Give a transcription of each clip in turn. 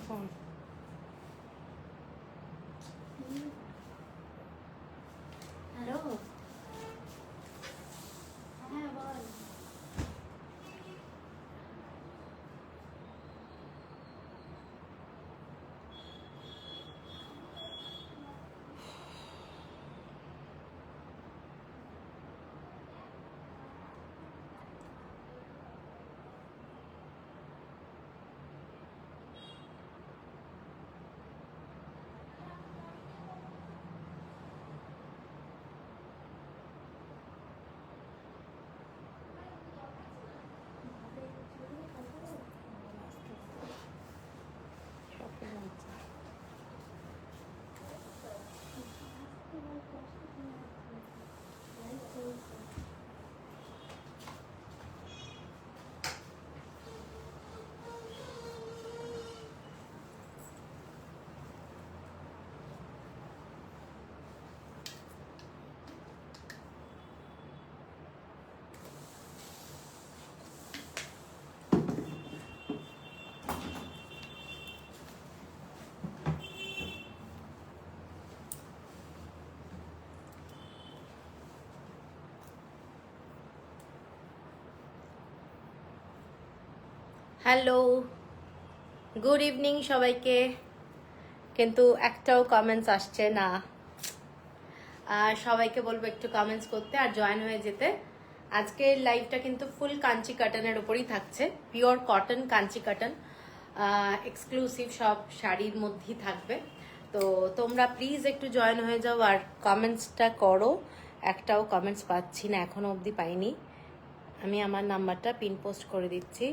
Phone. Hello, হ্যাঁ বল। Hello, good evening সবাইকে। কিন্তু একটাও কমেন্টস আসছে না। সবাইকে বলবো একটু কমেন্টস করতে আর জয়েন হয়ে যেতে। আজকের লাইভটা কিন্তু ফুল কাঞ্চি কাটনের উপরই থাকছে, pure cotton Kanchi cotton, exclusive সব শাড়ির মধ্যেই থাকবে। তো তোমরা প্লিজ একটু জয়েন হয়ে যাও আর কমেন্টসটা করো। একটাও কমেন্টস পাচ্ছি না, এখনো অবধি পাইনি। আমি আমার নাম্বারটা পিন পোস্ট করে দিচ্ছি।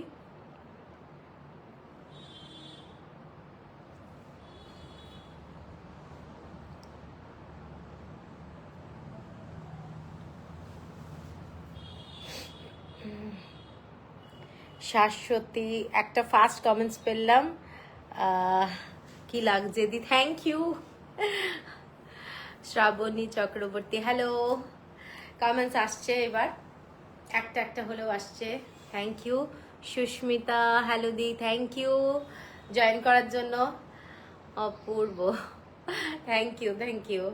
শাশ্বতী একটা ফার্স্ট কমেন্টস পেলাম। কি লাগছে দি, thank you. Srabani Chakraborty, hello. Comments আসছে এবার, একটা একটা হলেও আসছে, থ্যাংক ইউ। সুস্মিতা, হ্যালো দি, থ্যাংক ইউ জয়েন করার জন্য। Apurba, thank you thank you.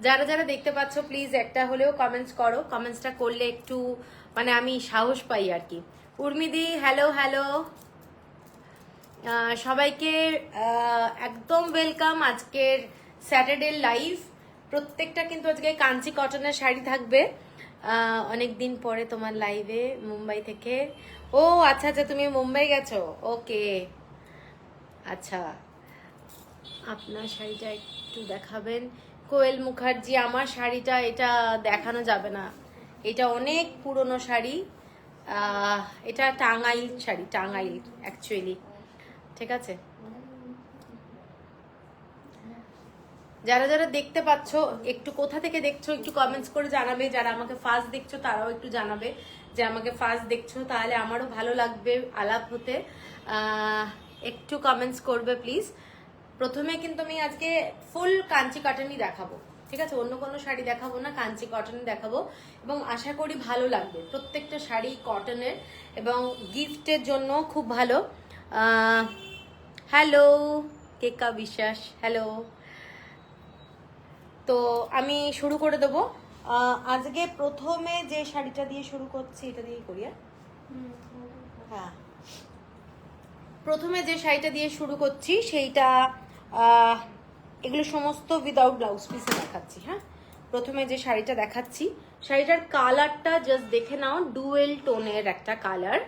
যারা যারা দেখতে পাচ্ছ প্লিজ একটা হলেও কমেন্টস করো। কমেন্টসটা করলে একটু মানে আমি সাহস পাই আর কি। উর্মিদি, হ্যালো হ্যালো। সবাইকে একদম ওয়েলকাম আজকের স্যাটারডে লাইভ। প্রত্যেকটা কিন্তু আজকে কাঞ্চি কটনের শাড়ি থাকবে। অনেক দিন পরে তোমার লাইভে মুম্বাই থেকে। ও আচ্ছা আচ্ছা, তুমি মুম্বাই গেছো, ওকে আচ্ছা। আপনার শাড়িটা একটু দেখাবেন কোয়েল মুখার্জি। আমার শাড়িটা এটা দেখানো যাবে না, এটা অনেক পুরনো শাড়ি। এটা টাঙ্গাইল শাড়ি, টাঙ্গাইল অ্যাকচুয়ালি, ঠিক আছে। যারা যারা দেখতে পাচ্ছ একটু কোথা থেকে দেখছো একটু কমেন্টস করে জানাবে। যারা আমাকে ফার্স্ট দেখছো তারাও একটু জানাবে যে আমাকে ফার্স্ট দেখছো, তাহলে আমারও ভালো লাগবে আলাপ হতে। একটু কমেন্টস করবে প্লিজ। প্রথমে কিন্তু আমি আজকে ফুল কাঞ্চি কটনই দেখাবো, ঠিক আছে, অন্য কোনো শাড়ি দেখাবো না, কাঞ্চি কটনই দেখাবো। এবং আশা করি ভালো লাগবে প্রত্যেকটা শাড়ি কটনের, এবং গিফটের জন্য খুব ভালো। হ্যালো কেকা বিশ্বাস, হ্যালো। তো আমি শুরু করে দেবো। আজকে প্রথমে যে শাড়িটা দিয়ে শুরু করছি, এটা দিয়ে করি। হ্যাঁ, প্রথমে যে শাড়িটা দিয়ে শুরু করছি সেইটা এগুলো সমস্ত উইদাউট ব্লাউজ পিসে দেখাচ্ছি। হ্যাঁ, প্রথমে যে শাড়িটা দেখাচ্ছি শাড়িটার কালারটা জাস্ট দেখে নাও, ডুয়েল টোনের একটা কালার।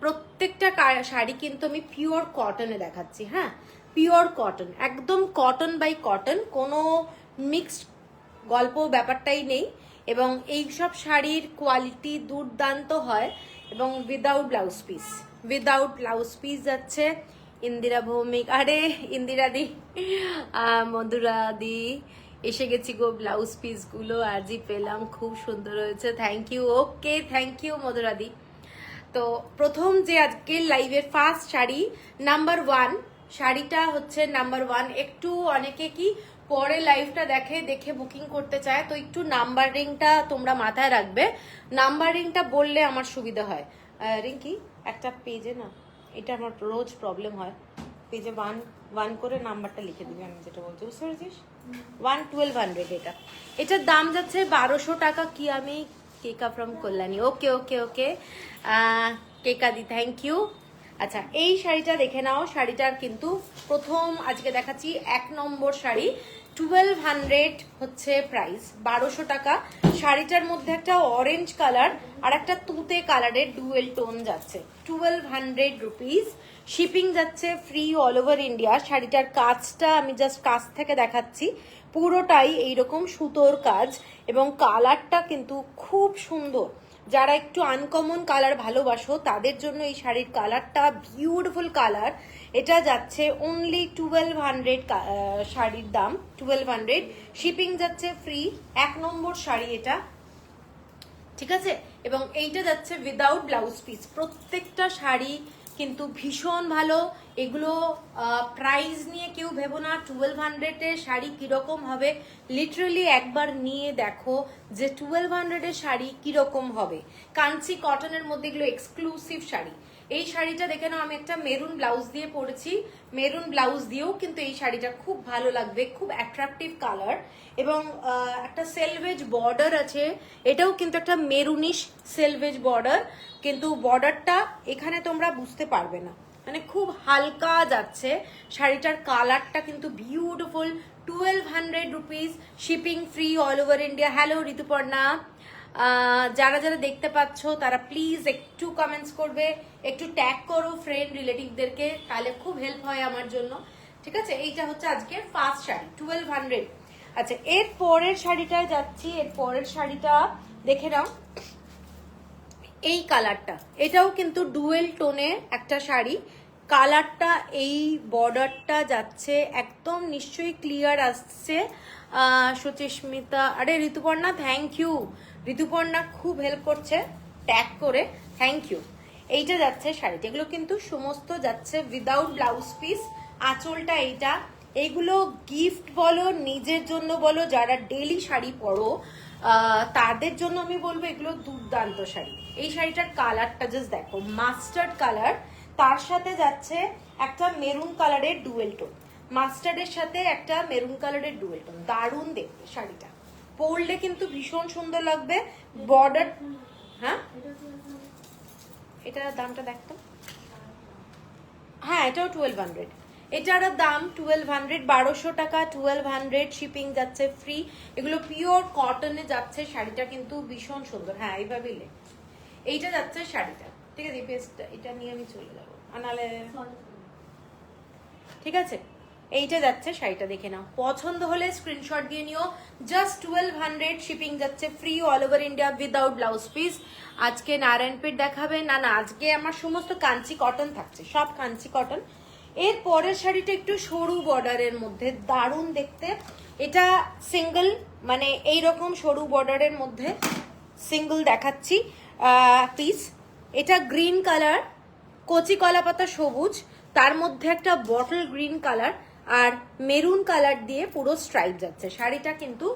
প্রত্যেকটা শাড়ি কিন্তু আমি পিওর কটনে দেখাচ্ছি। হ্যাঁ, পিওর কটন, একদম কটন বাই কটন, কোনো মিক্সড গল্প ব্যাপারটাই নেই। এবং এই সব শাড়ির কোয়ালিটি দুর্দান্ত হয়। এবং without blouse piece, without blouse piece যাচ্ছে ইন্দিরা ভৌমিক। আরে ইন্দিরা দি, মধুরা দি, এসে গেছি গো। ব্লাউজ পিস গুলো আজই পেলাম, খুব সুন্দর হয়েছে, thank you. Okay, thank you Madhura দি। তো প্রথম যে আজকের লাইভের ফার্স্ট শাড়ি, নাম্বার 1 শাড়িটা হচ্ছে নাম্বার 1। একটু অনেকে কি পরে লাইভটা দেখে বুকিং করতে চায়, তো একটু নাম্বারিংটা তোমরা মাথায় রাখবে। নাম্বারিংটা বললে আমার সুবিধা হয়। রিঙ্কি একটা পেজে না, এটা আমার রোজ প্রবলেম হয়, পেজে 1 করে নাম্বারটা লিখে দিবি, আমি যেটা বলছি বুঝতে পেরেছিস। 1200 এটা, এটার দাম যাচ্ছে 1200 টাকা। কি আমি Keka from Kalyani, okay okay okay Keka দি, থ্যাংক ইউ। আচ্ছা এই শাড়িটা দেখে নাও, শাড়িটার কিন্তু প্রথম আজকে দেখাচ্ছি 1 নম্বর শাড়ি, 1200 হচ্ছে প্রাইস, 1200 টাকা। শাড়িটার মধ্যে একটা অরেঞ্জ কালার আর একটা তুতে কালারের ডুয়েল টোন যাচ্ছে, 1200 রুপিস। শিপিং যাচ্ছে ফ্রি অল ওভার ইন্ডিয়া। শাড়িটার কাজটা আমি জাস্ট কাছ থেকে দেখাচ্ছি, পুরোটাই এইরকম সুতোর কাজ এবং কালারটা কিন্তু খুব সুন্দর। যারা একটু আনকমন কালার ভালোবাসো তাদের জন্য এই শাড়ির কালারটা বিউটিফুল কালার। এটা যাচ্ছে অনলি 1200, শাড়ির দাম 1200, শিপিং যাচ্ছে ফ্রি। 1 নম্বর শাড়ি এটা, ঠিক আছে। এবং এইটা যাচ্ছে উইদাউট ব্লাউজ পিস। প্রত্যেকটা শাড়ি কিন্তু ভীষণ ভালো। এগুলো প্রাইস নিয়ে কেউ ভেবো না 1200-এর শাড়ি কিরকম হবে, লিটারালি একবার নিয়ে দেখো যে 1200-এর শাড়ি কিরকম হবে। কাঞ্চি কটনের মধ্যে এগুলো এক্সক্লুসিভ শাড়ি। এই শাড়িটা দেখে নাও, আমি একটা মেরুন ব্লাউজ দিয়ে পরেছি, মেরুন ব্লাউজ দিয়েও কিন্তু এই শাড়িটা খুব ভালো লাগবে, খুব অ্যাট্রাকটিভ কালার এবং একটা সেলভেজ বর্ডার আছে, এটাও কিন্তু একটা মেরুনিশ সেলভেজ বর্ডার, কিন্তু বর্ডারটা এখানে তোমরা বুঝতে পারবে না, মানে খুব হালকা যাচ্ছে। শাড়িটার কালারটা কিন্তু beautiful, 1200 rupees, shipping free all over India. Hello Rituparna, যারা যারা দেখতে পাচ্ছ তারা প্লিজ একটু কমেন্টস করবে, একটু ট্যাগ করো ফ্রেন্ড রিলেটিভদেরকে, তাহলে খুব হেল্প হয় আমার জন্য, ঠিক আছে। এইটা হচ্ছে আজকের ফার্স্ট শাড়ি 1200। আচ্ছা এর পরের শাড়িটায় যাচ্ছি, এর পরের শাড়িটা দেখে নাও, এই কালারটা, এটাও কিন্তু ডুয়েল টোনে একটা শাড়ি। কালারটা, এই বর্ডারটা যাচ্ছে একদম নিশ্চয়ই ক্লিয়ার আসছে। সুচিস্মিতা, আরে ঋতুপর্ণা থ্যাংক ইউ, ঋতুপর্ণা খুব হেল্প করছে ট্যাগ করে, থ্যাংক ইউ। এইটা যাচ্ছে শাড়িটা, এগুলো কিন্তু সমস্ত যাচ্ছে উইদাউট ব্লাউজ পিস। আঁচলটা এইটা, এইগুলো গিফট বলো নিজের জন্য বলো, যারা ডেলি শাড়ি পরো তাদের জন্য আমি বলবো এগুলো দুর্দান্ত শাড়ি। এই শাড়িটার কালারটা জাস্ট দেখো, মাস্টার্ড কালার, তার সাথে যাচ্ছে একটা মেরুন কালারের ডুয়েল টোন, মাস্টার্ডের সাথে একটা মেরুন কালারের ডুয়েল টোন, দারুণ দেখতে শাড়িটা, পরলে কিন্তু ভীষণ সুন্দর লাগবে। বর্ডার, হ্যাঁ এটার দামটা দেখতো, হ্যাঁ এটাও 1200, এটার দাম 1200, 1200 টাকা 1200, শিপিং যাচ্ছে ফ্রি। এগুলো পিওর কটনে যাচ্ছে, শাড়িটা কিন্তু ভীষণ সুন্দর। হ্যাঁ এইভাবেই লে, এইটা যাচ্ছে শাড়িটা, ঠিক আছে। এই পেজটা এটা নিয়ে আমি চলে যাবো, আনালে ঠিক আছে। এইটা যাচ্ছে শাড়িটা, দেখে নাও, পছন্দ হলে স্ক্রিনশট দিয়ে নিও। জাস্ট 1200, শিপিং যাচ্ছে free all over India without blouse piece. আজকে নারায়ণপীঠ দেখাবে না, না আজকে আমার সমস্ত কাঞ্চি কটন থাকছে, সব কাঞ্চি কটন। এর পরের শাড়িটা একটু সরু বর্ডারের মধ্যে, দারুণ দেখতে। এটা সিঙ্গেল, মানে এইরকম সরু বর্ডারের মধ্যে সিঙ্গেল দেখাচ্ছি পিস। এটা গ্রিন কালার, কচি কলা পাতা সবুজ, তার মধ্যে একটা বটল গ্রিন কালার আর মেরুন কালার দিয়ে পুরো স্ট্রাইপ যাচ্ছে। শাড়িটা কিন্তু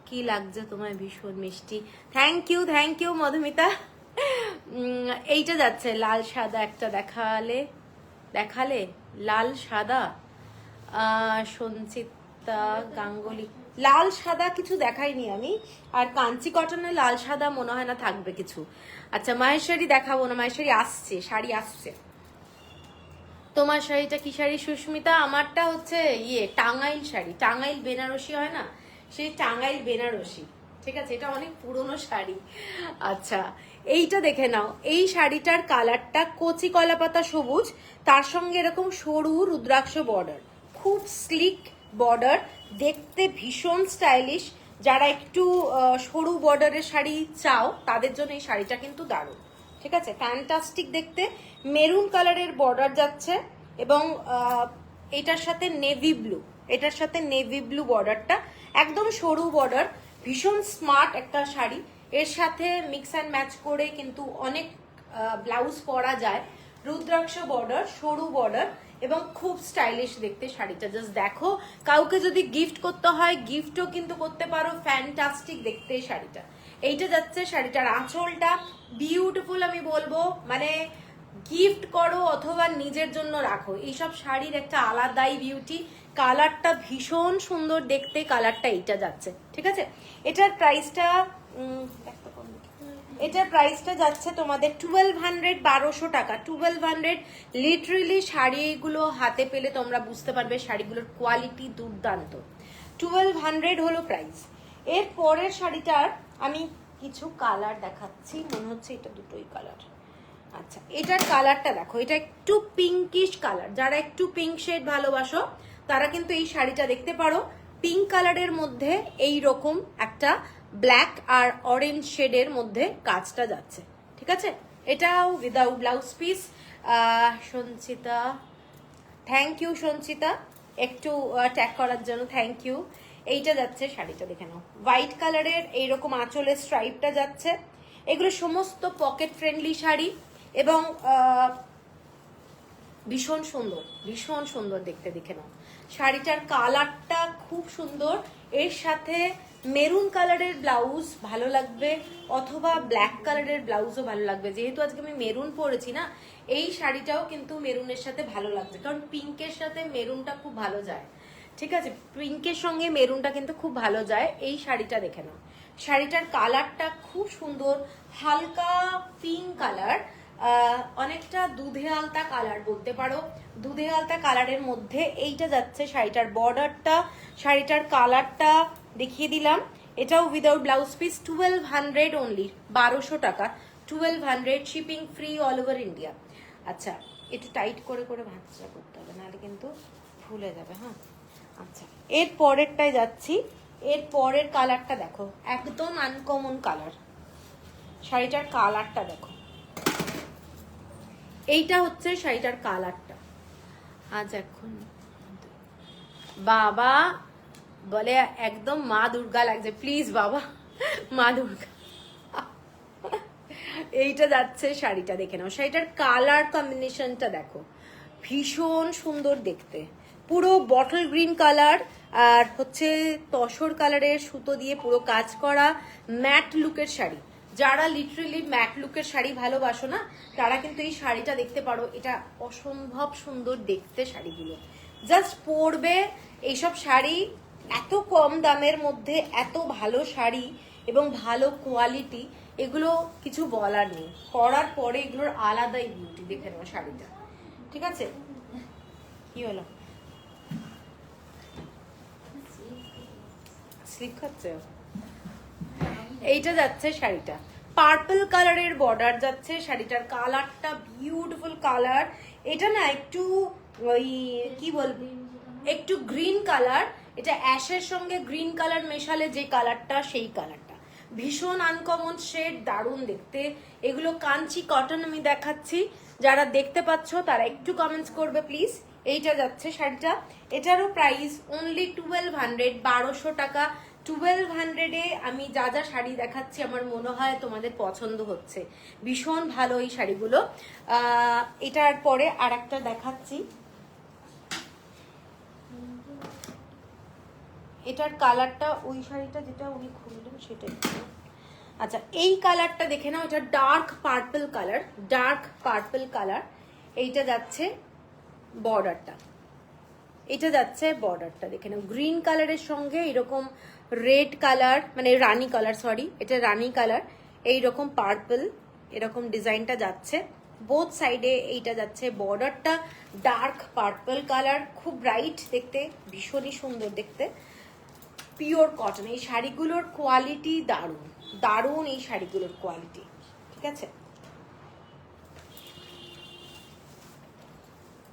কি লাগছে তোমায়, ভীষণ মিষ্টি, থ্যাংক ইউ মধুমিতা। এইটা যাচ্ছে লাল সাদা, একটা দেখালে লাল সাদা, সঞ্চিতা গাঙ্গুলি, লাল সাদা কিছু দেখাইনি আমি, আর কাঞ্চি কটনে লাল সাদা মনে হয় না থাকবে কিছু। আচ্ছা মাহেশ্বরী দেখাবো না, মাহেশ্বরী আসছে, শাড়ি আসছে। তোমার শাড়িটা কি শাড়ি সুস্মিতা? আমারটা হচ্ছে টাঙ্গাইল শাড়ি, টাঙ্গাইল বেনারসি হয় না, সেই টাঙ্গাইল বেনারসি, ঠিক আছে। এটা অনেক পুরনো শাড়ি। আচ্ছা এইটা দেখে নাও, এই শাড়িটার কালারটা কচি কলা পাতা সবুজ, তার সঙ্গে এরকম সরু রুদ্রাক্ষ বর্ডার, খুব স্লিক বর্ডার, দেখতে ভীষণ স্টাইলিশ। যারা একটু সরু বর্ডারের শাড়ি চাও তাদের জন্য এই শাড়িটা কিন্তু দারুণ, ঠিক আছে, ফ্যান্টাস্টিক দেখতে। মেরুন কালারের বর্ডার যাচ্ছে এবং এটার সাথে নেভি ব্লু, এটার সাথে নেভি ব্লু বর্ডারটা, একদম সরু বর্ডার, ভীষণ স্মার্ট একটা শাড়ি। এর সাথে মিক্স অ্যান্ড ম্যাচ করে কিন্তু অনেক ব্লাউজ পরা যায়। রুদ্রাক্ষ বর্ডার, সরু বর্ডার এবং খুব স্টাইলিশ দেখতে শাড়িটা, জাস্ট দেখো। কাউকে যদি গিফট করতে হয় গিফটও কিন্তু করতে পারো, ফ্যান্টাস্টিক দেখতে এই শাড়িটা। এইটা যাচ্ছে শাড়িটার আঁচলটা বিউটিফুল, আমি বলবো মানে গিফট করো অথবা নিজের জন্য রাখো, এইসব শাড়ির একটা আলাদাই বিউটি। কালারটা ভীষণ সুন্দর দেখতে, কালারটা এইটা যাচ্ছে, ঠিক আছে। এটার প্রাইসটা যাচ্ছে তোমাদের 1200, 1200 টাকা, 1200। লিটারেলি শাড়িগুলো হাতে পেলে তোমরা বুঝতে পারবে শাড়িগুলোর কোয়ালিটি দুর্দান্ত। 1200 হলো প্রাইস। এর পরের শাড়িটার আমি কিছু কালার দেখাচ্ছি, মনে হচ্ছে এটা দুটোই কালার। আচ্ছা, এটার কালারটা দেখো, এটা একটু পিঙ্কিশ কালার। যারা একটু পিঙ্ক শেড ভালোবাসো তারা কিন্তু এই শাড়িটা দেখতে পারো। পিঙ্ক কালারের মধ্যে এই রকম একটা ব্ল্যাক আর অরেঞ্জ শেডের মধ্যে কাজটা যাচ্ছে, ঠিক আছে। এটাও without blouse piece. Sanchita, thank you Sanchita, একটু ট্যাগ করার জন্য থ্যাংক ইউ। এইটা যাচ্ছে শাড়িটা দেখে নাও, হোয়াইট কালারের এইরকম আঁচলের স্ট্রাইপটা যাচ্ছে। এগুলো সমস্ত পকেট ফ্রেন্ডলি শাড়ি এবং ভীষণ সুন্দর, ভীষণ সুন্দর দেখতে, দেখে নাও। শাড়িটার কালারটা খুব সুন্দর, এর সাথে মেরুন কালারের ব্লাউজ ভালো লাগবে অথবা ব্ল্যাক কালারের ব্লাউজও ভালো লাগবে। যেহেতু আজকে আমি মেরুন পরেছি না, এই শাড়িটাও কিন্তু মেরুনের সাথে ভালো লাগবে, কারণ পিঙ্কের সাথে মেরুনটা খুব ভালো যায়, ঠিক আছে। পিঙ্কের সঙ্গে মেরুনটা কিন্তু খুব ভালো যায়। এই শাড়িটা দেখে নাও, শাড়িটার কালারটা খুব সুন্দর, হালকা পিঙ্ক কালার, অনেকটা দুধে আলতা কালার বলতে পারো। দুধে আলতা কালারের মধ্যে এইটা যাচ্ছে শাড়িটার বর্ডারটা, শাড়িটার কালারটা দেখিয়ে দিলাম। এটাও উইদাউট ব্লাউজ পিস, 1200 অনলি, 1200 টাকা, 1200, shipping free all over India. আচ্ছা, একটু টাইট করে করে ভাঁজটা করতে হবে, নাহলে কিন্তু ফুলে যাবে। হ্যাঁ, আচ্ছা, এর পরেরটায় যাচ্ছি। এর পরের কালারটা দেখো, একদম আনকমন কালার। শাড়িটার কালারটা দেখো, এইটা হচ্ছে শাড়িটার কালারটা। আজ এখন বাবা বলে একদম মা দুর্গা লাগছে, প্লিজ বাবা, মা দুর্গা। এইটা যাচ্ছে শাড়িটা দেখে নাও, শাড়িটার কালার কম্বিনেশনটা দেখো, ভীষণ সুন্দর দেখতে। পুরো বটল গ্রিন কালার আর হচ্ছে তসর কালারের সুতো দিয়ে পুরো কাজ করা ম্যাট লুকের শাড়ি। যারা লিটারেলি ম্যাট লুকের শাড়ি ভালোবাসো না, তারা কিন্তু এই শাড়িটা দেখতে পারো। এটা অসম্ভব সুন্দর দেখতে শাড়িগুলো, জাস্ট পরবে এইসব শাড়ি। এত কম দামের মধ্যে এত ভালো শাড়ি এবং ভালো কোয়ালিটি, এগুলো কিছু বলার নেই। পরার পরে এগুলোর আলাদাই বিউটি, দেখে নাও শাড়িটা, ঠিক আছে। কি হলো, স্লিপ খাচ্ছে? এইটা যাচ্ছে শাড়িটা, পার্পল কালারের বর্ডার যাচ্ছে। শাড়িটার কালারটা বিউটিফুল কালার। এটা না একটু ওই কি বলবো, একটু গ্রিন কালার। এটা অ্যাশের সঙ্গে গ্রিন কালার মেশালে যে কালারটা, সেই কালারটা ভীষণ আনকমন শেড, দারুণ দেখতে। এগুলো কাঞ্চি কটন আমি দেখাচ্ছি, যারা দেখতে পাচ্ছ তারা একটু কমেন্টস করবে প্লিজ। এইটা যাচ্ছে শাড়িটা, এটারও প্রাইস অনলি 1200, 1200 টাকা। 1200-এ আমি যা যা শাড়ি দেখাচ্ছি আমার মনে হয় তোমাদের পছন্দ হচ্ছে, ভীষণ ভালো এই শাড়িগুলো। এটার পরে আর একটা দেখাচ্ছি, এটার কালারটা ওই শাড়িটা যেটা উনি খুললেন সেটাই। আচ্ছা, এই কালারটা দেখে নাও, এটা dark purple colour, dark purple colour. এইটা যাচ্ছে বর্ডারটা, এটা যাচ্ছে বর্ডারটা দেখে নাও, গ্রিন কালারের সঙ্গে এরকম রেড কালার, মানে রানী কালার, সরি এটা রানী কালার, এইরকম পার্পল এরকম ডিজাইনটা যাচ্ছে বোথ সাইডে। এইটা যাচ্ছে বর্ডারটা ডার্ক পার্পল কালার, খুব ব্রাইট দেখতে, ভীষণই সুন্দর দেখতে, পিওর কটন। এই শাড়িগুলোর কোয়ালিটি দারুণ, দারুণ এই শাড়িগুলোর কোয়ালিটি, ঠিক আছে।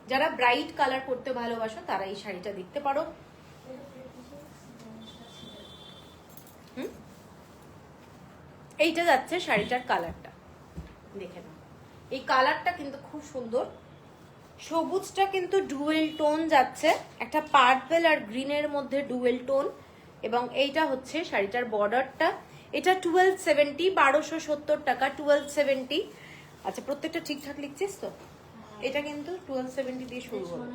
যারা ব্রাইট কালার পরতে ভালোবাসো তারা এই শাড়িটা দেখতে পারো। এইটা যাচ্ছে শাড়িটার কালারটা, দেখে নাও। এই কালারটা কিন্তু খুব সুন্দর, সবুজটা কিন্তু ডুয়েল টোন যাচ্ছে, একটা পার্পল আর গ্রিনের মধ্যে ডুয়েল টোন। এবং এইটা হচ্ছে শাড়িটার বর্ডারটা। এটা 1270, 1270 টাকা, 1270। আচ্ছা, প্রত্যেকটা ঠিকঠাক লিখছিস তো? এটা কিন্তু 1270 দিয়ে শুরু হলো।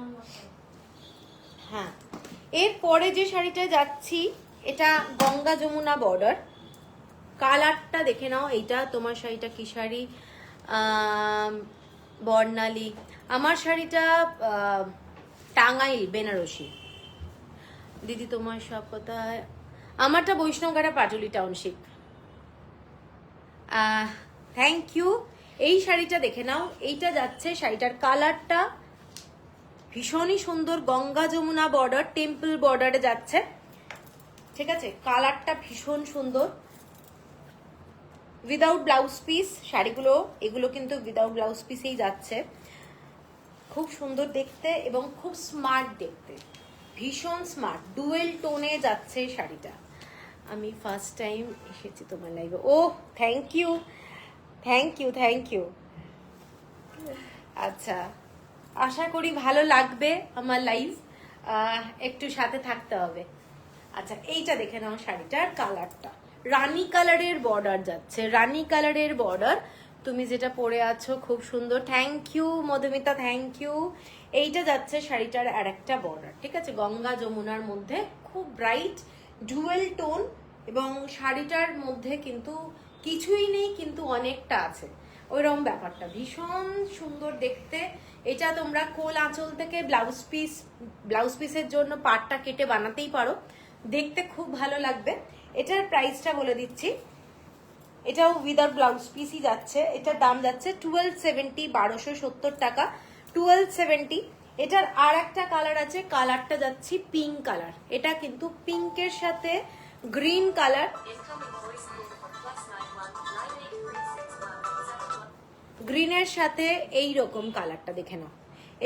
হ্যাঁ, এরপরে যে শাড়িটা যাচ্ছি এটা গঙ্গা যমুনা বর্ডার। কালারটা দেখে নাও, এইটা তোমার শাড়িটা কি শাড়ি, বর্ণালী। আমার শাড়িটা টাঙ্গাইল বেনারসি। দিদি তোমার সব কোথায়? আমারটা Baishnabghata Patuli township. Thank you. এই শাড়িটা দেখে নাও, এইটা যাচ্ছে, শাড়িটার কালারটা ভীষণই সুন্দর, গঙ্গা যমুনা বর্ডার, টেম্পল বর্ডারে যাচ্ছে, ঠিক আছে। কালারটা ভীষণ সুন্দর, উইদাউট ব্লাউজ পিস শাড়িগুলো, এগুলো কিন্তু উইদাউট ব্লাউজ পিসেই যাচ্ছে। খুব সুন্দর দেখতে এবং খুব স্মার্ট দেখতে, ভীষণ স্মার্ট, ডুয়েল টোনে যাচ্ছে শাড়িটা। আমি ফার্স্ট টাইম এসেছি তোমার লাইভে। ও thank you, thank you, thank you. আচ্ছা, আশা করি ভালো লাগবে আমার লাইভ, একটু সাথে থাকতে হবে। আচ্ছা, এইটা দেখে নাও, শাড়িটার কালারটা রানী কালারের বর্ডার যাচ্ছে, রানী কালারের বর্ডার। তুমি যেটা পরে আছো খুব সুন্দর, thank you Madhumita, thank you. এইটা যাচ্ছে শাড়িটার আর একটা বর্ডার, ঠিক আছে, গঙ্গা যমুনার মধ্যে, খুব ব্রাইট ডুয়েল টোন, এবং শাড়িটার মধ্যে কিন্তু কিছুই নেই কিন্তু অনেকটা আছে, ওইরকম ব্যাপারটা, ভীষণ সুন্দর দেখতে। এটা তোমরা কোল আঁচল থেকে ব্লাউজ পিসের জন্য পাটটা কেটে বানাতেই পারো, দেখতে খুব ভালো লাগবে। এটার প্রাইসটা বলে দিচ্ছি, এটাও উইদাউট ব্লাউজ পিসই যাচ্ছে, এটার দাম যাচ্ছে 1270, 1270 টাকা, 1270। এটার আর একটা কালার আছে, কালারটা যাচ্ছি পিঙ্ক কালার, এটা কিন্তু পিঙ্কের সাথে গ্রিন কালার, গ্রিনের সাথে এই রকম কালারটা দেখে নাও,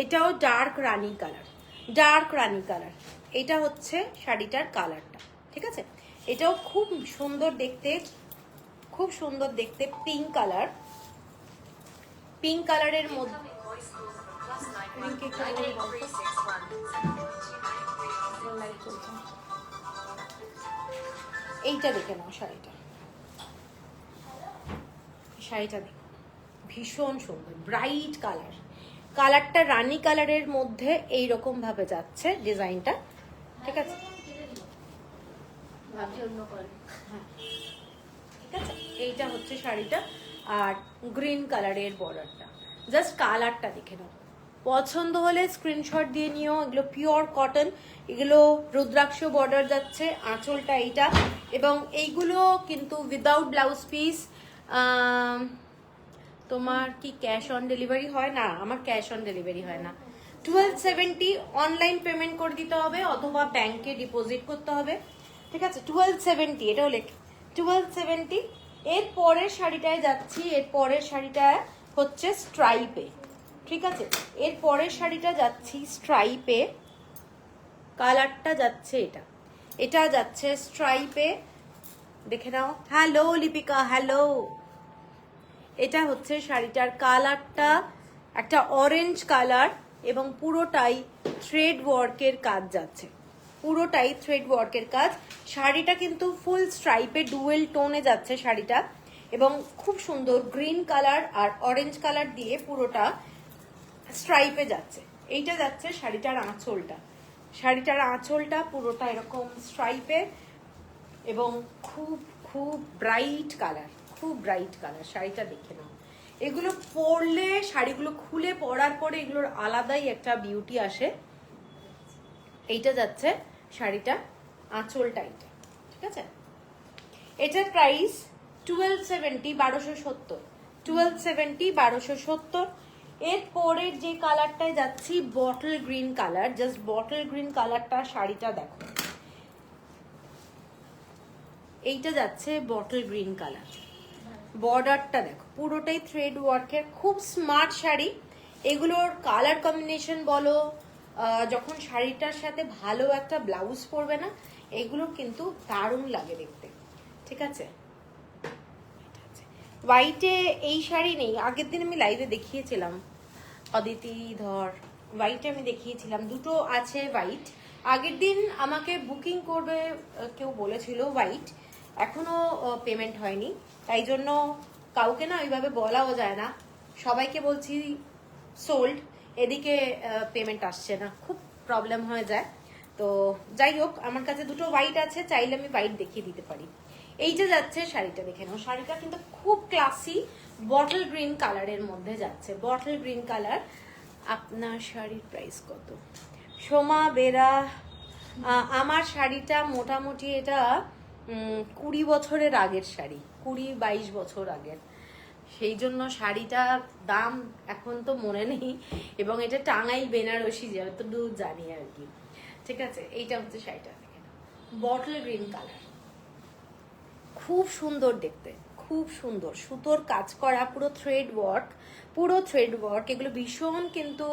এটাও ডার্ক রানী কালার, ডার্ক রানী কালার। এটা হচ্ছে শাড়িটার কালারটা, ঠিক আছে। এটাও খুব সুন্দর দেখতে, খুব সুন্দর দেখতে, পিঙ্ক কালার, পিঙ্ক কালারের মধ্যে। এইটা দেখে নাও, শাড়িটা, শাড়িটা দেখো, ভীষণ সুন্দর ব্রাইট কালার, কালারটা রানী কালারের মধ্যে এইরকম ভাবে যাচ্ছে ডিজাইনটা, ঠিক আছে, হ্যাঁ, ঠিক আছে। এইটা হচ্ছে শাড়িটা, আর গ্রিন কালারের বর্ডারটা, জাস্ট কালারটা দেখে নাও, পছন্দ হলে স্ক্রিনশট দিয়ে নিও। এগুলো পিওর কটন, এগুলো রুদ্রাক্ষ বর্ডার যাচ্ছে, আঁচলটা এইটা, এবং এইগুলো কিন্তু উইদাউট ব্লাউজ পিস। তোমার কি ক্যাশ অন ডেলিভারি হয়? না, আমার ক্যাশ অন ডেলিভারি হয় না। 1270 অনলাইন পেমেন্ট করে দিতে হবে অথবা ব্যাংকে ডিপোজিট করতে হবে, ঠিক আছে। 1270, এটাও লেখ, 1270। এর পরের শাড়িটায় যাচ্ছি, এর পরের শাড়িটা হচ্ছে স্ট্রাইপে, ঠিক আছে। এর পরের শাড়িটা যাচ্ছি স্ট্রাইপে, কালারটা যাচ্ছে এটা, এটা যাচ্ছে স্ট্রাইপে, দেখে নাও। Hello Lipika, hello. এটা হচ্ছে শাড়িটার কালারটা, একটা অরেঞ্জ কালার, এবং পুরোটাই থ্রেড ওয়ার্কের কাজ যাচ্ছে, পুরোটাই থ্রেড ওয়ার্কের কাজ। শাড়িটা কিন্তু ফুল স্ট্রাইপে ডুয়েল টোনে যাচ্ছে শাড়িটা, এবং খুব সুন্দর গ্রিন কালার আর অরেঞ্জ কালার দিয়ে পুরোটা স্ট্রাইপে যাচ্ছে। এইটা যাচ্ছে শাড়িটার আঁচলটা, শাড়িটার আঁচলটা পুরোটা এরকম স্ট্রাইপে, এবং খুব খুব ব্রাইট কালার, খুব ব্রাইট কালার। শাড়িটা দেখে নাও, এগুলো পরলে, শাড়িগুলো খুলে পরার পরে এগুলোর আলাদাই একটা বিউটি আসে। এইটা যাচ্ছে শাড়িটা, আঁচলটা এইটা, ঠিক আছে। এটার প্রাইস 1270, 1270, 1270, 1270। এর পরের যে কালারটায় যাচ্ছি bottle green colour, just bottle green কালারটা, শাড়িটা দেখো, এইটা যাচ্ছে বটল গ্রিন কালার, বর্ডারটা দেখো, পুরোটাই থ্রেড ওয়ার্কের, খুব স্মার্ট শাড়ি। এগুলোর কালার কম্বিনেশন বলো, যখন শাড়িটার সাথে ভালো একটা ব্লাউজ পরবে না, এগুলো কিন্তু দারুণ লাগে দেখতে, ঠিক আছে। হোয়াইটে এই শাড়ি নেই, আগের দিন আমি লাইভে দেখিয়েছিলাম, অদিতি ধর, হোয়াইটে আমি দেখিয়েছিলাম, দুটো আছে হোয়াইট। আগের দিন আমাকে বুকিং করবে কেউ বলেছিল হোয়াইট, এখনো পেমেন্ট হয়নি, তাই জন্য কাউকে না ওইভাবে বলাও যায় না, সবাইকে বলছি সোল্ড, এদিকে পেমেন্ট আসছে না, খুব প্রবলেম হয়ে যায়। তো যাই হোক, আমার কাছে দুটো হোয়াইট আছে, চাইলে আমি হোয়াইট দেখিয়ে দিতে পারি। এইটা যাচ্ছে শাড়িটা, দেখে নাও, শাড়িটা কিন্তু খুব ক্লাসি, বটল গ্রিন কালারের মধ্যে যাচ্ছে, বটল গ্রিন কালার। আপনার শাড়ির প্রাইস কত? সোমা বেরা, আমার শাড়িটা মোটামুটি এটা 20 বছরের আগের শাড়ি, 20-22 বছর আগের, সেই জন্য শাড়িটার দাম এখন তো মনে নেই, এবং এটা টাঙ্গাইল বেনারসি যতদূর জানি আর কি। ঠিক আছে, এইটা হচ্ছে শাড়িটা, বটল গ্রিন কালার, খুব সুন্দর দেখতে, খুব সুন্দর সুতোর কাজ করা, পুরো থ্রেড ওয়ার্ক, পুরো থ্রেড ওয়ার্ক। এগুলো ভীষণ কিন্তু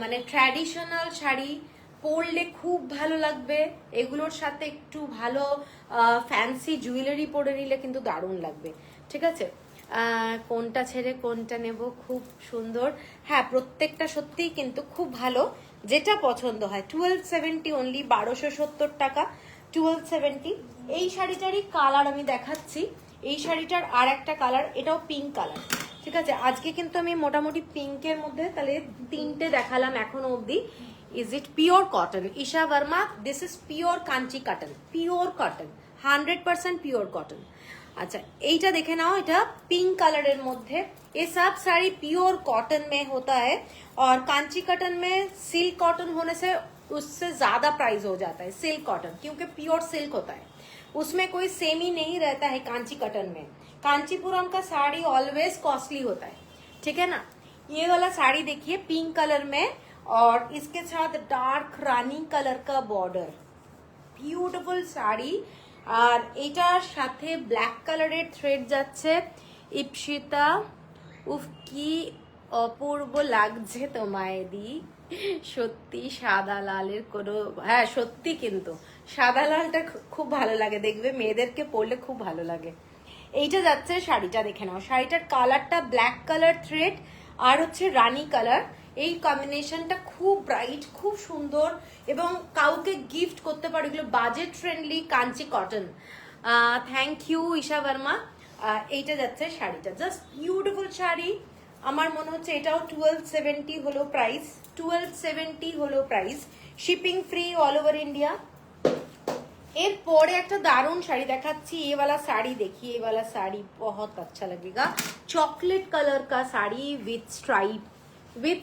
মানে ট্র্যাডিশনাল শাড়ি, পরলে খুব ভালো লাগবে। এগুলোর সাথে একটু ভালো ফ্যান্সি জুয়েলারি পরে নিলে কিন্তু দারুণ লাগবে। ঠিক আছে, কোনটা ছেড়ে কোনটা নেব, খুব সুন্দর। হ্যাঁ, প্রত্যেকটা সত্যিই কিন্তু খুব ভালো, যেটা পছন্দ হয়। 1270 অনলি, 1270 টাকা, 1270। এই শাড়িটারই কালার আমি দেখাচ্ছি, এই শাড়িটার আর একটা কালার, এটাও পিঙ্ক কালার। ঠিক আছে, আজকে কিন্তু আমি মোটামুটি পিঙ্কের মধ্যে তাহলে 3টে দেখালাম এখনো অবধি। Is it pure cotton? Isha Verma, this is pure Kanchi cotton, pure cotton, 100% pure cotton. अच्छा, এইটা দেখে নাও, এটা पिंक कलर मध्य। ये सब साड़ी प्योर कॉटन में होता है, और कांची कॉटन में सिल्क कॉटन होने से उससे ज्यादा प्राइस हो जाता है सिल्क कॉटन, क्योंकि प्योर सिल्क होता है, उसमें कोई सेमी नहीं रहता है कांची कॉटन में। कांचीपुरम का साड़ी ऑलवेज कॉस्टली होता है, ठीक है ना। ये वाला साड़ी देखिए पिंक कलर में, और इसके साथ डार्क रानी कलर का बॉर्डर, ब्यूटीफुल साड़ी। আর এটার সাথে ব্ল্যাক কালারের থ্রেড যাচ্ছে। ইপসিতা, উফ কি অপূর্ব লাগছে তোমায় দি, সত্যি সাদা লালের কোনো, হ্যাঁ সত্যি, কিন্তু সাদা লালটা খুব ভালো লাগে, দেখবে মেয়েদেরকে পরলে খুব ভালো লাগে। এইটা যাচ্ছে, শাড়িটা দেখে নাও, শাড়িটার কালারটা ব্ল্যাক কালার থ্রেড আর হচ্ছে রানী কালার, এই কম্বিনেশনটা খুব ব্রাইট, খুব সুন্দর, এবং কাউকে গিফট করতে পারো। এগুলো budget friendly Kanchi cotton. Thank you Isha Verma. এইটা যাচ্ছে শাড়িটা, জাস্ট বিউটিফুল শাড়ি। আমার মনে হচ্ছে এটাও 1270 হলো প্রাইস, 1270 হলো price, shipping free all over India. এরপরে একটা দারুণ শাড়ি দেখাচ্ছি, ये वाला साड़ी देखिए, ये वाला साड़ी बहुत अच्छा लगेगा, चॉकलेट कलर का sari with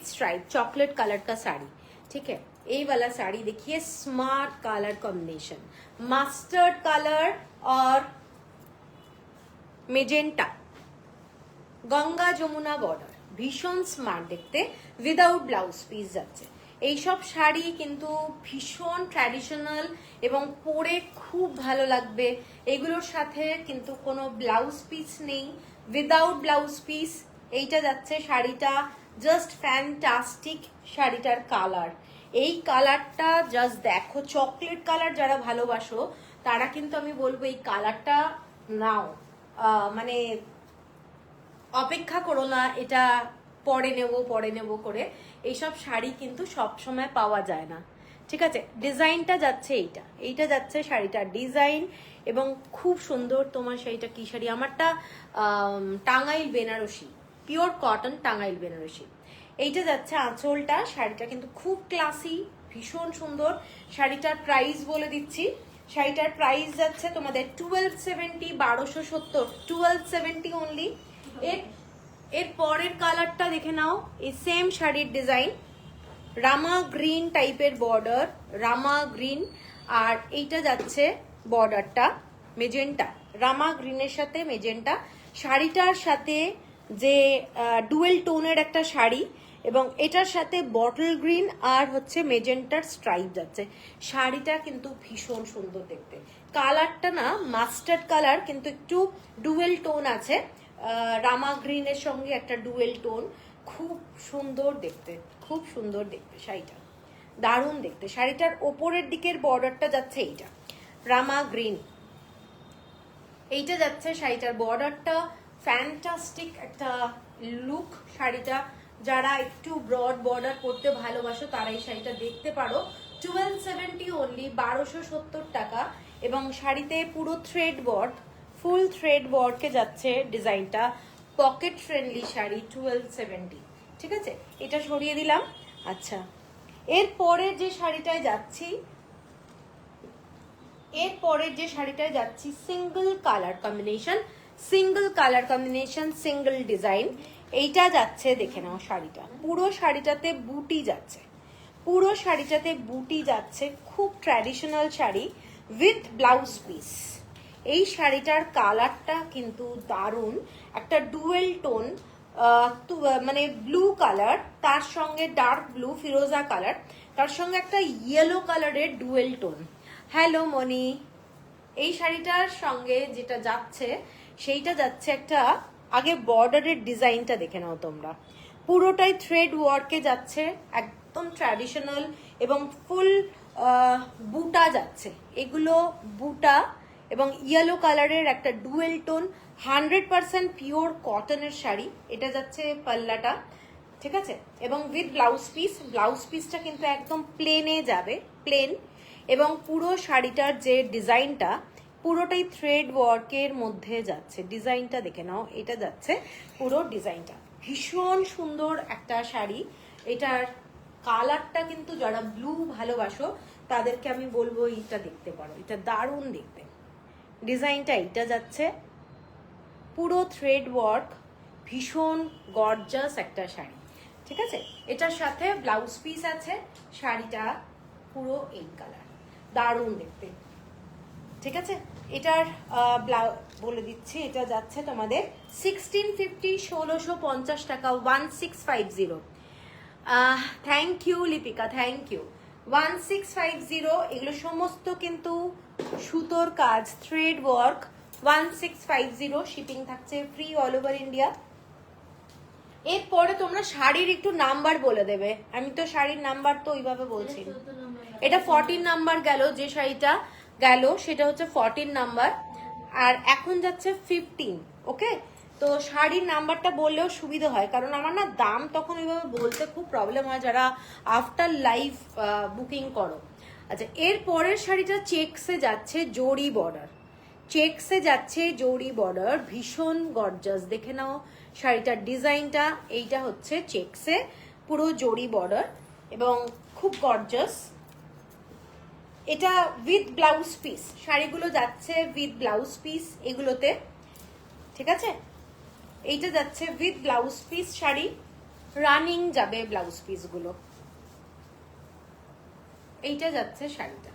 stripe chocolate colour का साड़ी। ठीक है, ये वाला साड़ी देखिए, smart colour combination, mustard colour और मेजेंटा, गंगा যমুনা বর্ডার, ভীষণ স্মার্ট দেখতে, উইদাউট ব্লাউজ পিস যাচ্ছে। এইসব শাড়ি কিন্তু ভীষণ ট্র্যাডিশনাল এবং পরে খুব ভালো লাগবে। এগুলোর সাথে কিন্তু কোনো ব্লাউজ পিস নেই, উইদাউট ব্লাউজ পিস। এইটা যাচ্ছে শাড়িটা, জাস্ট ফ্যান্টাস্টিক। শাড়িটার কালার, এই কালারটা জাস্ট দেখো, চকলেট কালার যারা ভালোবাসো তারা কিন্তু আমি বলবো এই কালারটা নাও, মানে অপেক্ষা করো না এটা পরে নেব করে, এইসব শাড়ি কিন্তু সব সময় পাওয়া যায় না। ঠিক আছে, ডিজাইনটা যাচ্ছে এইটা যাচ্ছে শাড়িটার ডিজাইন, এবং খুব সুন্দর। তোমার শাড়িটা কি শাড়ি? আমারটা টাঙ্গাইল বেনারসি, পিওর কটন টাঙ্গাইল বেনারসি। এইটা যাচ্ছে আঁচলটা, শাড়িটা কিন্তু খুব ক্লাসি, ভীষণ সুন্দর। শাড়িটার প্রাইস বলে দিচ্ছি, শাড়িটার প্রাইস যাচ্ছে তোমাদের 1270, 1270, 1270 অনলি। এর পরের কালারটা দেখে নাও, এই সেম শাড়ির ডিজাইন, রামা গ্রিন টাইপের বর্ডার, রামা গ্রিন, আর এইটা যাচ্ছে বর্ডারটা মেজেন্টা, রামা গ্রিনের সাথে মেজেন্টা। শাড়িটার সাথে যে ডুয়েল টোনের একটা শাড়ি, এবং এটার সাথে বটল গ্রিন আর হচ্ছে মেজেন্টার স্ট্রাইপ যাচ্ছে। শাড়িটা কিন্তু ভীষণ সুন্দর দেখতে, কালারটা না মাস্টার্ড কালার, কিন্তু একটু ডুয়েল টোন আছে, রামা গ্রিনের সঙ্গে একটা ডুয়েল টোন, খুব সুন্দর দেখতে, খুব সুন্দর দেখতে শাড়িটা, দারুণ দেখতে। শাড়িটার ওপরের দিকের বর্ডারটা যাচ্ছে এইটা রামা গ্রিন, এইটা যাচ্ছে শাড়িটার বর্ডারটা, ফ্যান্টাস্টিক একটা লুক। শাড়িটা যারা একটু ব্রড বর্ডার করতে ভালোবাসো তারা এই শাড়িটা দেখতে পারো। 1270 অনলি, 1270 টাকা, এবং শাড়িতে পুরো থ্রেড ওয়ার্ক, ফুল থ্রেড ওয়ার্কে যাচ্ছে ডিজাইনটা, পকেট ফ্রেন্ডলি শাড়ি, 1270। ঠিক আছে, এটা সরিয়ে দিলাম। আচ্ছা, এরপরে যে শাড়িটায় যাচ্ছি, single colour combination, single colour combination, single design. এইটা যাচ্ছে, দেখে নাও শাড়িটা, পুরো শাড়িটাতে বুটি যাচ্ছে, পুরো শাড়িটাতে বুটি যাচ্ছে। খুব traditional sari with blouse piece. এই শাড়িটার কালারটা কিন্তু দারুণ, একটা ডুয়েল টোন, মানে ব্লু কালার, তার সঙ্গে ডার্ক ব্লু ফিরোজা কালার, তার সঙ্গে একটা ইয়েলো কালারের ডুয়েল টোন। হ্যালো মনি। এই শাড়িটার সঙ্গে যেটা যাচ্ছে সেইটা যাচ্ছে একটা, আগে বর্ডারের ডিজাইনটা দেখে নাও তোমরা, পুরোটাই থ্রেড ওয়ার্কে যাচ্ছে, একদম ট্র্যাডিশনাল এবং ফুল বুটা যাচ্ছে। এগুলো বুটা এবং ইয়েলো কালারের একটা ডুয়েল টোন, 100% পিওর কটনের শাড়ি। এটা যাচ্ছে পাল্লাটা, ঠিক আছে, এবং উইথ ব্লাউজ পিস। ব্লাউজ পিসটা কিন্তু একদম প্লেনে যাবে, প্লেন, এবং পুরো শাড়িটার যে ডিজাইনটা পুরোটাই থ্রেড ওয়ার্কের মধ্যে যাচ্ছে। ডিজাইনটা দেখে নাও, এটা যাচ্ছে পুরো ডিজাইনটা, ভীষণ সুন্দর একটা শাড়ি। এটার কালারটা কিন্তু যারা ব্লু ভালোবাসো তাদেরকে আমি বলবো এইটা দেখতে পারো, এটা দারুণ দেখতে। ডিজাইনটা এইটা যাচ্ছে, পুরো থ্রেড ওয়ার্ক, ভীষণ গর্জাস একটা শাড়ি, ঠিক আছে। এটার সাথে ব্লাউজ পিস আছে, শাড়িটা পুরো এই কালার, দারুণ দেখতে, ঠিক আছে। এটার বলে দিচ্ছি, এটা যাচ্ছে তোমাদের 1650, 1650 টাকা, 1650। Thank you Lipika, thank you. 1650, এগুলো সমস্ত কিন্তু সুতোর কাজ, থ্রেড ওয়ার্ক। 1650, শিপিং থাকছে ফ্রি অল ওভার ইন্ডিয়া। এরপরে তোমরা শাড়ির একটু নাম্বার বলে দেবে, আমি তো শাড়ির নাম্বার তো ওইভাবে বলছি। এটা 14 নাম্বার গেল, যে শাড়িটা গেল সেটা হচ্ছে 14 নাম্বার, আর এখন যাচ্ছে 15। ওকে, তো শাড়ির নাম্বারটা বললেও সুবিধা হয়, কারণ আমার না দাম তখন ওইভাবে বলতে খুব প্রবলেম হয় যারা আফটার লাইভ বুকিং করো। আচ্ছা, এর পরের শাড়িটা চেকসে যাচ্ছে, জরি বর্ডার, চেকসে যাচ্ছে জরি বর্ডার, ভীষণ গর্জাস। দেখে নাও শাড়িটার ডিজাইনটা, এইটা হচ্ছে চেকসে পুরো জরি বর্ডার এবং খুব গর্জাস। এটা উইথ ব্লাউজ পিস, শাড়িগুলো যাচ্ছে উইথ ব্লাউজ পিস এগুলোতে, ঠিক আছে। এইটা যাচ্ছে with blouse piece sari, running যাবে ব্লাউজ পিসগুলো। এইটা যাচ্ছে শাড়িটা,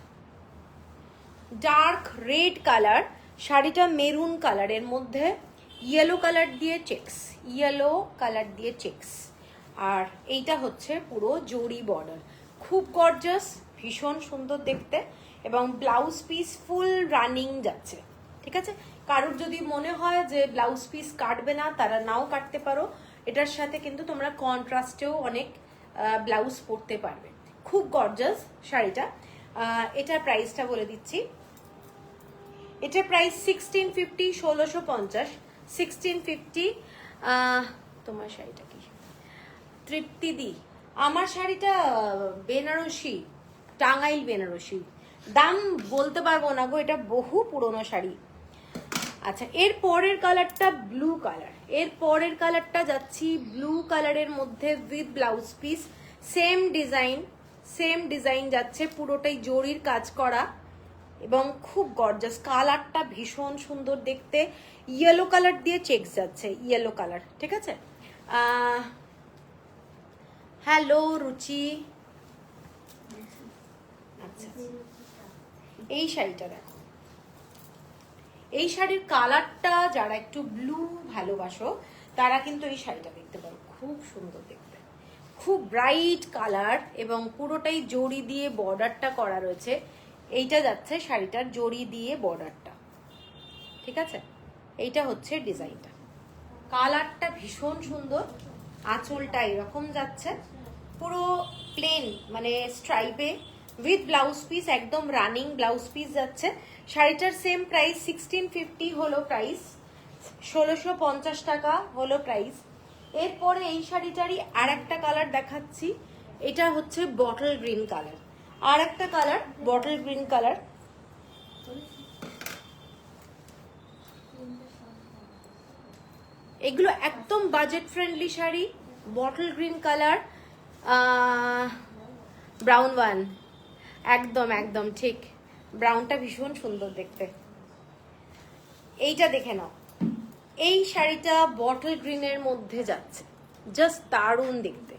ডার্ক রেড কালার, শাড়িটা মেরুন কালারের মধ্যে ইয়েলো কালার দিয়ে চেকস, ইয়েলো কালার দিয়ে চেকস, আর এইটা হচ্ছে পুরো জরি বর্ডার, খুব গর্জাস, ভীষণ সুন্দর দেখতে, এবং ব্লাউজ পিস ফুল রানিং যাচ্ছে, ঠিক আছে। কারোর যদি মনে হয় যে ব্লাউজ পিস কাটবে না, তারা নাও কাটতে পারো, এটার সাথে কিন্তু তোমরা কন্ট্রাস্টেও অনেক ব্লাউজ পরতে পারবে। খুব গর্জাস শাড়িটা। এটার প্রাইসটা বলে দিচ্ছি, এটার প্রাইস 1650, 1650, 1650। তোমার শাড়িটা কি তৃপ্তি দি? আমার শাড়িটা বেনারসি, টাঙ্গাইল বেনারসি, দাম বলতে পারবো না গো, এটা বহু পুরনো শাড়ি। আচ্ছা, এর পরের কালারটা ব্লু কালার, এর পরের কালারটা যাচ্ছি ব্লু কালারের মধ্যে with blouse piece, same design, same design যাচ্ছে, পুরোটাই জরির কাজ করা এবং খুব গর্জাস, কালারটা ভীষণ সুন্দর দেখতে, ইয়েলো কালার দিয়ে চেকস যাচ্ছে, ইয়েলো কালার, ঠিক আছে। হ্যালো রুচি। আচ্ছা, এই শাড়িটা দেখো, এই শাড়ির কালারটা যারা একটু ব্লু ভালোবাসো তারা কিন্তু এই শাড়িটা দেখতে পারো, খুব সুন্দর দেখতে, খুব ব্রাইট কালার এবং পুরোটাই জরি দিয়ে বর্ডারটা করা রয়েছে। এইটা যাচ্ছে শাড়িটার জরি দিয়ে বর্ডারটা, ঠিক আছে। এইটা হচ্ছে ডিজাইনটা, কালারটা ভীষণ সুন্দর, আঁচলটা এরকম যাচ্ছে, পুরো প্লেন মানে স্ট্রাইপে উইথ ব্লাউজ পিস, একদম রানিং ব্লাউজ পিস যাচ্ছে। শাড়িটার সেম প্রাইস 1650 হলো প্রাইস, 1650 টাকা হলো প্রাইস। এরপরে এই শাড়িটারই আর একটা কালার দেখাচ্ছি, এটা হচ্ছে বটল গ্রিন কালার, আর একটা কালার বটল গ্রিন কালার। এগুলো একদম budget friendly sari, bottle green colour, brown one, একদম একদম ঠিক, ব্রাউনটা ভীষণ সুন্দর দেখতে। এইটা দেখে নাও, এই শাড়িটা বটল গ্রিনের মধ্যে যাচ্ছে, জাস্ট দারুণ দেখতে,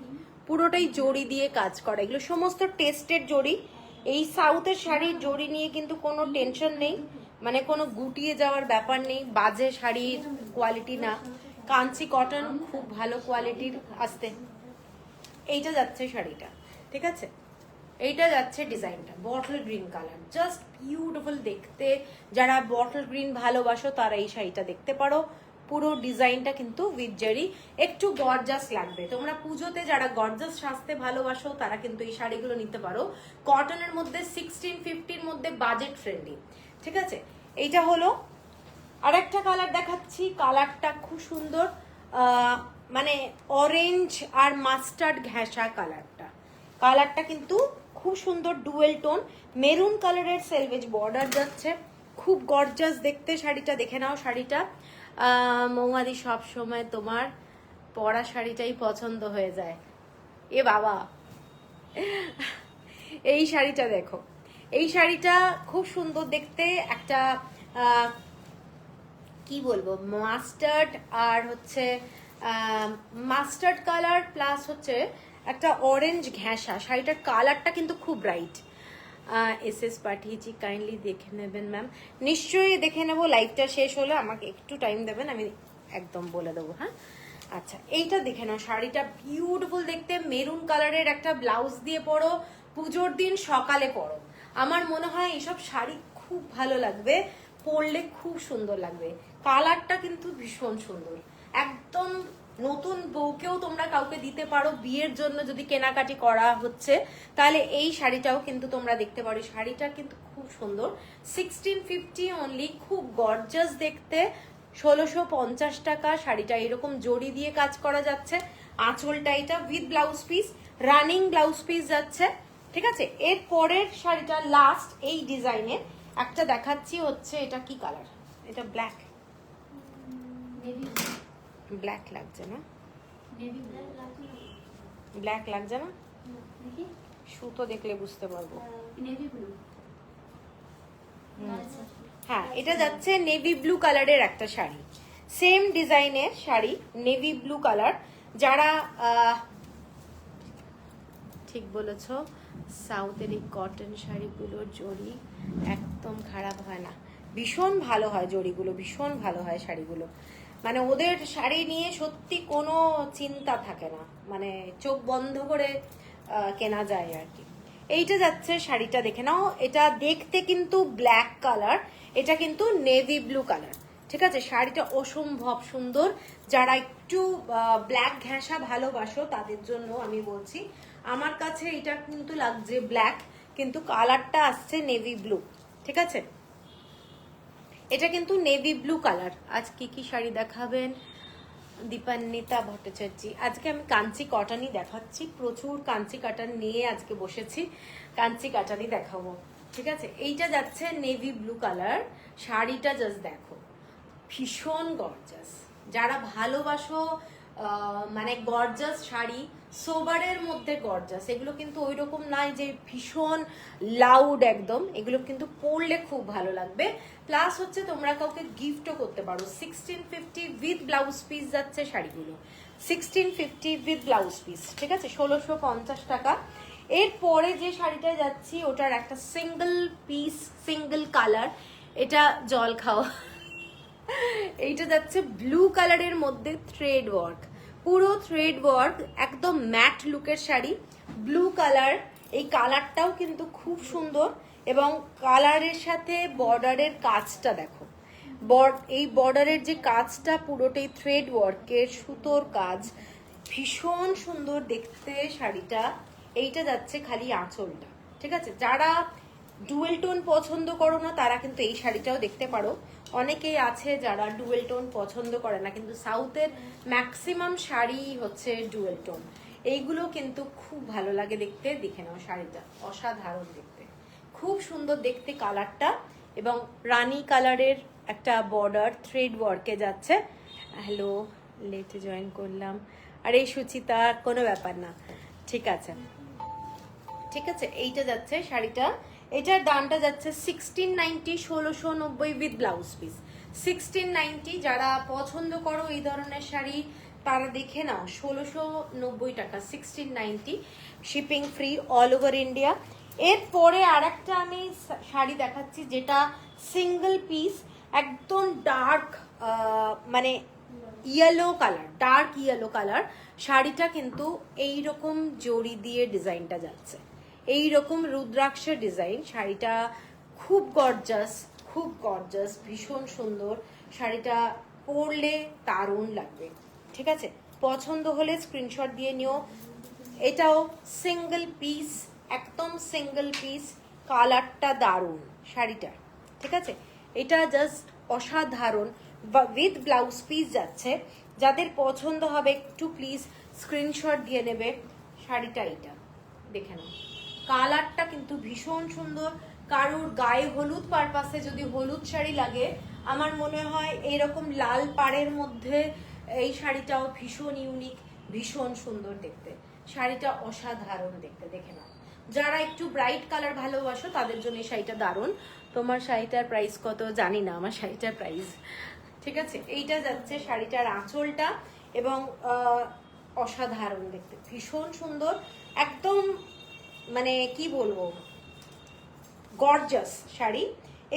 পুরোটাই জড়ি দিয়ে কাজ করা, এগুলো সমস্ত টেস্টেড জড়ি। এই সাউথের শাড়ির জড়ি নিয়ে কিন্তু কোনো টেনশন নেই, মানে কোনো গুটিয়ে যাওয়ার ব্যাপার নেই, বাজে শাড়ির কোয়ালিটি না, কাঞ্চি কটন খুব ভালো কোয়ালিটির আসতে। এইটা যাচ্ছে শাড়িটা, ঠিক আছে, এইটা যাচ্ছে ডিজাইনটা bottle green colour, just beautiful দেখতে। যারা বটল গ্রিন ভালোবাসো তারা এই শাড়িটা দেখতে পারো। পুরো ডিজাইনটা কিন্তু উইথ জারি, একটু গর্জাস লাগবে। তোমরা পুজোতে যারা গর্জাস সাজতে ভালোবাসো তারা কিন্তু এই শাড়িগুলো নিতে পারো। কটনের মধ্যে 1650-র মধ্যে বাজেট ফ্রেন্ডলি, ঠিক আছে। এইটা হলো আরেকটা কালার দেখাচ্ছি, কালারটা খুব সুন্দর, মানে অরেঞ্জ আর মাস্টার্ড ঘেঁষা কালারটা কিন্তু খুব সুন্দর, ডুয়েল টোন, মেরুন কালারের সেলভেজ বর্ডার যাচ্ছে, খুব গর্জাস দেখতে শাড়িটা। দেখে নাও শাড়িটা, মৌমাদি সব সময় তোমার পরা শাড়িটাই পছন্দ হয়ে যায়। এ বাবা, এই শাড়িটা দেখো, এই শাড়িটা খুব সুন্দর দেখতে, একটা কি বলবো, মাস্টার্ড আর হচ্ছে মাস্টার্ড কালার প্লাস হচ্ছে একটা অরেঞ্জ ঘেঁষা। শাড়িটার কালারটা কিন্তু খুব ব্রাইট। এসএস পাঠিয়েছি, কাইন্ডলি দেখে নেবেন ম্যাম। নিশ্চয়ই দেখে নেবো, লাইভটা শেষ হলে আমাকে একটু টাইম দেবেন, আমি একদম বলে দেবো। হ্যাঁ, আচ্ছা, এইটা দেখে নাও, শাড়িটা বিউটিফুল দেখতে, মেরুন কালারের একটা ব্লাউজ দিয়ে পরো, পুজোর দিন সকালে পরো। আমার মনে হয় এইসব শাড়ি খুব ভালো লাগবে, পরলে খুব সুন্দর লাগবে। কালারটা কিন্তু ভীষণ সুন্দর, একদম নতুন বউকেও তোমরা কাউকে দিতে পারো, বিয়ের জন্য যদি কেনাকাটি করা হচ্ছে তাহলে এই শাড়িটাও কিন্তু তোমরা দেখতে পারো। শাড়িটা কিন্তু খুব সুন্দর, 1650 অনলি, খুব গর্জাস দেখতে, 1650 টাকা শাড়িটা। এরকম জড়ি দিয়ে কাজ করা যাচ্ছে, আঁচলটা এটা with blouse piece, running blouse piece যাচ্ছে, ঠিক আছে। এর পরের শাড়িটা লাস্ট এই ডিজাইনের একটা দেখাচ্ছি, হচ্ছে এটা কি কালার, এটা ব্ল্যাক, ব্ল্যাক লাগছে না, ব্ল্যাক লাগছে না, সুতো দেখলে বুঝতে পারবো। হ্যাঁ, এটা যাচ্ছে নেভি ব্লু কালারের একটা শাড়ি, সেম ডিজাইনের শাড়ি, নেভি ব্লু কালার। যারা ঠিক বলেছো, সাউথের এই কটন শাড়িগুলোর জড়ি একদম খারাপ হয় না, ভীষণ ভালো হয় জড়িগুলো, ভীষণ ভালো হয় শাড়িগুলো, মানে ওদের শাড়ি নিয়ে সত্যি কোনো চিন্তা থাকে না, মানে চোখ বন্ধ করে কেনা যায় আর কি। এইটা যাচ্ছে শাড়িটা, দেখে নাও, এটা দেখতে কিন্তু ব্ল্যাক কালার, এটা কিন্তু নেভি ব্লু কালার, ঠিক আছে। শাড়িটা অসম্ভব সুন্দর, যারা একটু ব্ল্যাক ঘেঁষা ভালোবাসো তাদের জন্য আমি বলছি। আমার কাছে এটা কিন্তু লাগছে ব্ল্যাক, কিন্তু কালারটা আসছে নেভি ব্লু, ঠিক আছে। এটা কিন্তু নেভি ব্লু কালার। আজ কি কি শাড়ি দেখাবেন দীপান্বিতা ভট্টাচার্য? আজকে আমি কাঞ্চি কটনই দেখাচ্ছি, প্রচুর কাঞ্চি কটন নিয়ে আজকে বসেছি, কাঞ্চি কটনই দেখাবো, ঠিক আছে। এইটা যাচ্ছে নেভি ব্লু কালার, শাড়িটা জাস্ট দেখো, ভীষণ গর্জাস। যারা ভালোবাসো মানে গর্জাস শাড়ি, সোবারের মধ্যে গর্জাস, এগুলো কিন্তু ওই রকম নয় যে ভীষণ লাউড একদম, এগুলো কিন্তু পরলে খুব ভালো লাগবে। প্লাস হচ্ছে তোমরা কাউকে গিফটও করতে পারো। 1650 উইথ ব্লাউজ পিস যাচ্ছে শাড়িগুলো, 1650 উইথ ব্লাউজ পিস, ঠিক আছে, 1650 টাকা। এরপরে যে শাড়িটা যাচ্ছি ওটার একটা সিঙ্গেল পিস, সিঙ্গেল কালার, এটা জল খাওয়া। এইটা যাচ্ছে ব্লু কালারের মধ্যে থ্রেড ওয়ার্ক, পুরো থ্রেড ওয়ার্ক, একদম ম্যাট লুকের শাড়ি, ব্লু কালার। এই কালারটাও কিন্তু খুব সুন্দর, এবং কালারের সাথে বর্ডারের কাজটা দেখো, এই বর্ডারের যে কাজটা পুরোটাই থ্রেড ওয়ার্কের, সুতোর কাজ, ভীষণ সুন্দর দেখতে শাড়িটা। এইটা যাচ্ছে খালি আঁচলটা, ঠিক আছে। যারা ডুয়েল টোন পছন্দ করো না তারা কিন্তু এই শাড়িটাও দেখতে পারো। অনেকেই আছে যারা ডুয়েল টোন পছন্দ করে না, কিন্তু সাউথের ম্যাক্সিমাম শাড়ি হচ্ছে ডুয়েল টোন, এইগুলো কিন্তু খুব ভালো লাগে দেখতে। দেখে নাও শাড়িটা, অসাধারণ দেখতে, খুব সুন্দর দেখতে কালারটা, এবং রানী কালারের একটা বর্ডার থ্রেড ওয়ার্কে যাচ্ছে। হ্যালো, লেটে জয়েন করলাম, আর এই সুচিতা, কোনো ব্যাপার না, ঠিক আছে, ঠিক আছে। এইটা যাচ্ছে শাড়িটা, এটার দামটা যাচ্ছে 1690, 1690 উইথ ব্লাউজ পিস, 1690। যারা পছন্দ করো এই ধরনের শাড়ি তারা দেখে নাও, 1690 টাকা, 1690, shipping free all over India. এরপরে আর একটা আমি শাড়ি দেখাচ্ছি যেটা সিঙ্গেল পিস, একদম ডার্ক মানে yellow colour, dark yellow colour. শাড়িটা কিন্তু এইরকম জড়ি দিয়ে ডিজাইনটা যাচ্ছে, এইরকম রুদ্রাক্ষের ডিজাইন। শাড়িটা খুব গর্জাস, খুব গর্জাস, ভীষণ সুন্দর। শাড়িটা পরলে দারুণ লাগবে, ঠিক আছে? পছন্দ হলে স্ক্রিনশট দিয়ে নিও। এটাও সিঙ্গেল পিস, একদম সিঙ্গেল পিস, কালারটা দারুণ শাড়িটার, ঠিক আছে? এটা জাস্ট অসাধারণ, উইথ ব্লাউজ পিস যাচ্ছে। যাদের পছন্দ হবে একটু প্লিজ স্ক্রিনশট দিয়ে নেবে। শাড়িটা এটা দেখে নাও, কালারটা কিন্তু ভীষণ সুন্দর। কারোর গায়ে হলুদ পারপাসে যদি হলুদ শাড়ি লাগে, আমার মনে হয় এইরকম লাল পাড়ের মধ্যে এই শাড়িটাও ভীষণ ইউনিক, ভীষণ সুন্দর দেখতে। শাড়িটা অসাধারণ দেখতে, দেখে নাও। যারা একটু ব্রাইট কালার ভালোবাসো তাদের জন্য এই শাড়িটা দারুণ। তোমার শাড়িটার প্রাইস কত জানি না, আমার শাড়িটার প্রাইস, ঠিক আছে? এইটা যাচ্ছে শাড়িটার আঁচলটা, এবং অসাধারণ দেখতে, ভীষণ সুন্দর, একদম মানে কি বলবো, গর্জাস শাড়ি।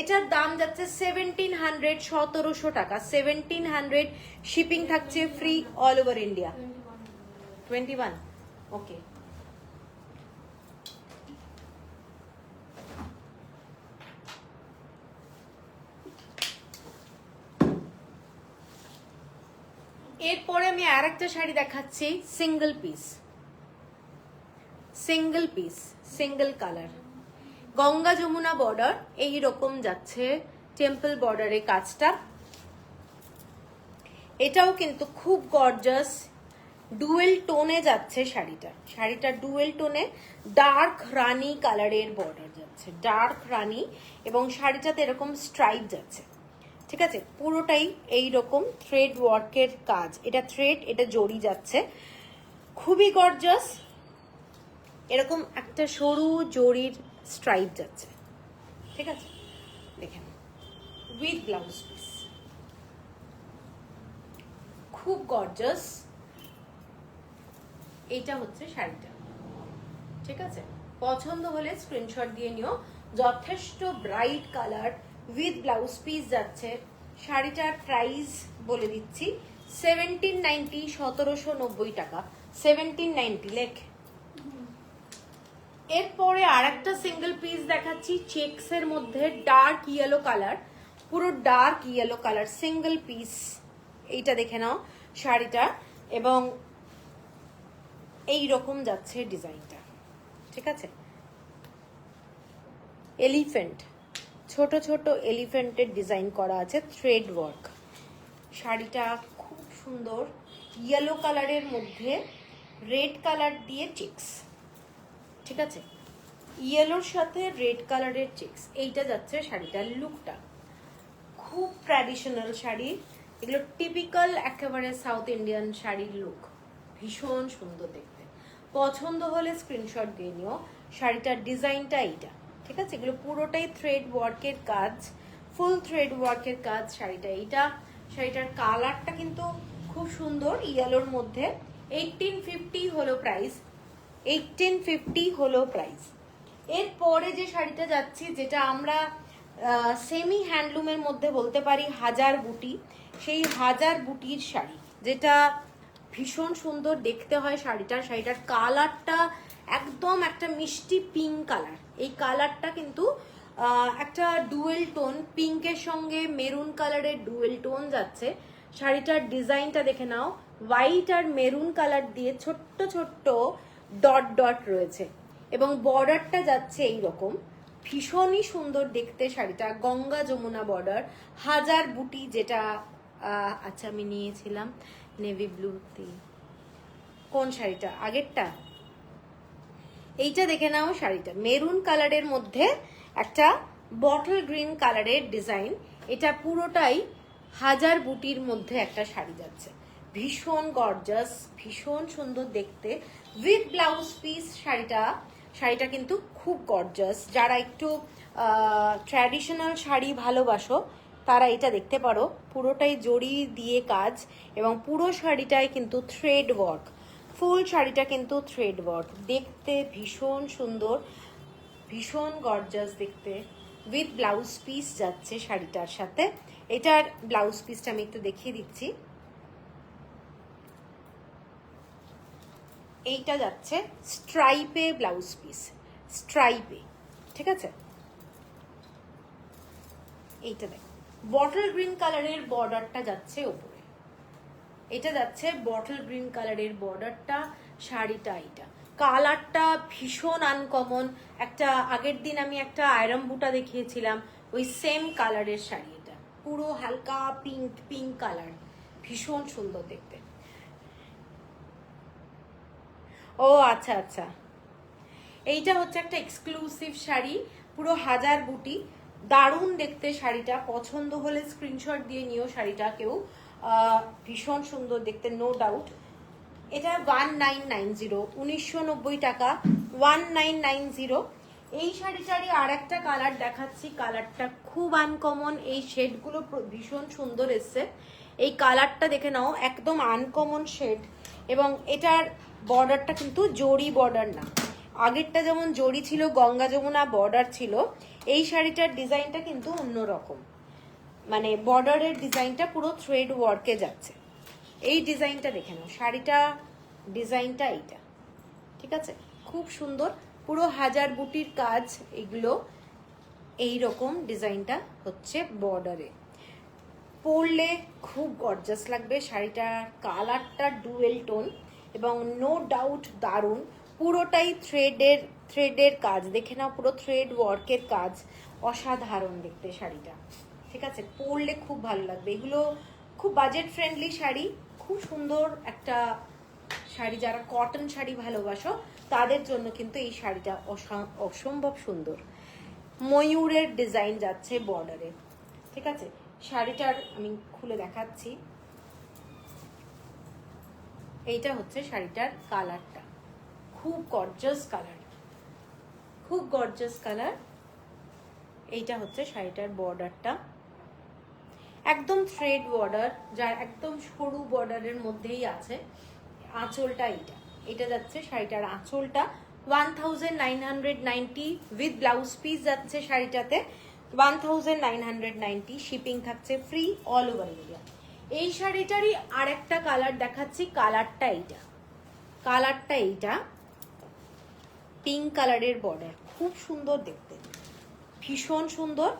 এটার দাম যাচ্ছে 1700, 1700 টাকা, 1700। শিপিং থাকছে free all over India. 21, okay. এরপরে আমি আর একটা শাড়ি দেখাচ্ছি, single piece, single piece, single colour, Ganga Jamuna border, এই রকম যাচ্ছে টেম্পল বর্ডারে কাজটা। এটাও কিন্তু খুব গর্জাস, ডুয়েল টোনে যাচ্ছে শাড়িটা। শাড়িটা ডুয়েল টোনে, ডার্ক রানি কালারের বর্ডার যাচ্ছে, ডার্ক রানি, এবং শাড়িটাতে এরকম স্ট্রাইপ যাচ্ছে, ঠিক আছে? পুরোটাই এই রকম থ্রেড ওয়ার্কের কাজ, এটা থ্রেড, এটা জড়ি যাচ্ছে, খুবই গর্জাস। এরকম একটা সরু জড়ির স্ট্রাইপ যাচ্ছে, ঠিক আছে? দেখেন, উইথ ব্লাউজ পিস, খুব গর্জাস। এইটা হচ্ছে শাড়িটা, ঠিক আছে? পছন্দ হলে স্ক্রিনশট দিয়ে নিও। যথেষ্ট bright colour, with blouse piece যাচ্ছে। শাড়িটার প্রাইস বলে দিচ্ছি, 1790, 1790 টাকা, 1790 লেখ। এরপরে আর একটা সিঙ্গেল পিস দেখাচ্ছি, চেকস এর মধ্যে ডার্ক ইয়েলো কালার, পুরো dark yellow colour, single piece. এইটা দেখে নাও শাড়িটা, এবং এই রকম যাচ্ছে ডিজাইনটা, ঠিক আছে? এলিফ্যান্ট, ছোট ছোট এলিফ্যান্টের ডিজাইন করা আছে, থ্রেড ওয়ার্ক। শাড়িটা খুব সুন্দর, ইয়েলো কালারের মধ্যে রেড কালার দিয়ে চেকস, ঠিক আছে? ইয়েলোর সাথে রেড কালারের চেকস, এইটা যাচ্ছে শাড়িটার লুকটা। খুব ট্র্যাডিশনাল শাড়ি, এগুলো টিপিক্যাল একেবারে সাউথ ইন্ডিয়ান শাড়ির লুক, ভীষণ সুন্দর দেখতে। পছন্দ হলে স্ক্রিনশট দিয়ে নিও। শাড়িটার ডিজাইনটা এইটা, ঠিক আছে? এগুলো পুরোটাই থ্রেড ওয়ার্কের কাজ, ফুল থ্রেড ওয়ার্কের কাজ। শাড়িটা এইটা, শাড়িটার কালারটা কিন্তু খুব সুন্দর, ইয়েলোর মধ্যে। 1850 হলো প্রাইস, 1850 হলো প্রাইস। এরপরে যে শাড়িটা যাচ্ছি, যেটা আমরা সেমি হ্যান্ডলুমের মধ্যে বলতে পারি হাজার বুটি, সেই হাজার বুটির শাড়ি, যেটা ভীষণ সুন্দর দেখতে হয় শাড়িটার কালারটা একদম একটা মিষ্টি পিঙ্ক কালার। এই কালারটা কিন্তু একটা ডুয়েল টোন, পিঙ্কের সঙ্গে মেরুন কালারের ডুয়েল টোন যাচ্ছে। শাড়িটার ডিজাইনটা দেখে নাও, হোয়াইট আর মেরুন কালার দিয়ে ছোট্ট ছোট্ট ডট ডট রয়েছে, এবং বর্ডারটা যাচ্ছে এইরকম, ভীষণই সুন্দর দেখতে শাড়িটা। গঙ্গা যমুনা বর্ডার, হাজার বুটি, যেটা আচ্ছা আমি নিয়েছিলাম নেভি ব্লুতে। কোন শাড়িটা? আগেরটা, এইটা দেখে নাও। শাড়িটা মেরুন কালারের মধ্যে একটা বটল গ্রিন কালারের ডিজাইন, এটা পুরোটাই হাজার বুটির মধ্যে একটা শাড়ি যাচ্ছে, ভীষণ গর্জাস, ভীষণ সুন্দর দেখতে, উইথ ব্লাউজ পিস। শাড়িটা কিন্তু খুব গর্জাস। যারা একটু ট্র্যাডিশনাল শাড়ি ভালোবাসো তারা এটা দেখতে পারো, পুরোটাই জড়ি দিয়ে কাজ এবং পুরো শাড়িটাই কিন্তু থ্রেড ওয়ার্ক, ফুল শাড়িটা কিন্তু থ্রেড ওয়ার্ক, দেখতে ভীষণ সুন্দর, ভীষণ গর্জাস দেখতে, উইথ ব্লাউজ পিস যাচ্ছে শাড়িটার সাথে। এটার ব্লাউজ পিসটা আমি একটু দেখিয়ে দিচ্ছি। এইটা যাচ্ছে স্ট্রাইপে ব্লাউজ পিস, স্ট্রাইপে, ঠিক আছে। এইটা দেখো, বটল গ্রিন কালারের বর্ডারটা যাচ্ছে ওপরে, এটা যাচ্ছে বটল গ্রিন কালারের বর্ডারটা, শাড়িটা এইটা, কালারটা ভীষণ আনকমন। একটা আগের দিন আমি একটা আয়রন বুটা দেখিয়েছিলাম, ওই সেম কালারের শাড়ি, এটা পুরো হালকা পিঙ্ক পিঙ্ক কালার, ভীষণ সুন্দর দেখতে। ও আচ্ছা আচ্ছা, এইটা হচ্ছে একটা এক্সক্লুসিভ শাড়ি, পুরো হাজার বুটি, দারুণ দেখতে শাড়িটা। পছন্দ হলে স্ক্রিনশট দিয়ে নিও শাড়িটা কেউ, ভীষণ সুন্দর দেখতে, নো ডাউট। এটা 1990, 1990 টাকা, 1990। এই শাড়িটারই আর একটা কালার দেখাচ্ছি, কালারটা খুব আনকমন, এই শেডগুলো ভীষণ সুন্দর এসছে। এই কালারটা দেখে নাও, একদম আনকমন শেড, এবং এটার বর্ডারটা কিন্তু জরি বর্ডার না, আগেরটা যেমন জরি ছিল, গঙ্গা যমুনা বর্ডার ছিল, এই শাড়িটার ডিজাইনটা কিন্তু অন্যরকম, মানে বর্ডারের ডিজাইনটা পুরো থ্রেড ওয়ার্কে যাচ্ছে। এই ডিজাইনটা দেখে নাও, শাড়িটা ডিজাইনটা এইটা, ঠিক আছে, খুব সুন্দর, পুরো হাজার বুটির কাজ এগুলো, এই রকম ডিজাইনটা হচ্ছে বর্ডারে, পরলে খুব গর্জাস লাগবে। শাড়িটার কালারটা ডুয়েল টোন এবং নো ডাউট দারুণ, পুরোটাই থ্রেডের কাজ, দেখে নাও পুরো থ্রেড ওয়ার্কের কাজ, অসাধারণ দেখতে শাড়িটা, ঠিক আছে, পরলে খুব ভালো লাগবে। এগুলো খুব বাজেট ফ্রেন্ডলি শাড়ি, খুব সুন্দর একটা শাড়ি, যারা কটন শাড়ি ভালোবাসো তাদের জন্য কিন্তু এই শাড়িটা অসম্ভব সুন্দর। ময়ূরের ডিজাইন যাচ্ছে বর্ডারে, ঠিক আছে। শাড়িটার আমি খুলে দেখাচ্ছি, এইটা হচ্ছে শাড়িটার কালারটা, খুব গর্জাস কালার, খুব গর্জাস কালার। এইটা হচ্ছে শাড়িটার বর্ডারটা, একদম থ্রেড বর্ডার, যার একদম সরু বর্ডারের মধ্যেই আছে। আঁচলটা এইটা, এটা যাচ্ছে শাড়িটার আঁচলটা, 1990 উইথ ব্লাউজ পিস যাচ্ছে শাড়িটাতে, 1990, শিপিং থাকছে ফ্রি অল ওভার ইন্ডিয়া। এই শাড়িটারই আর একটা কালার দেখাচ্ছি, কালারটা এইটা, কালারটা এইটা, পিঙ্ক কালারের বর্ডার, খুব সুন্দর দেখতে, ভীষণ সুন্দর।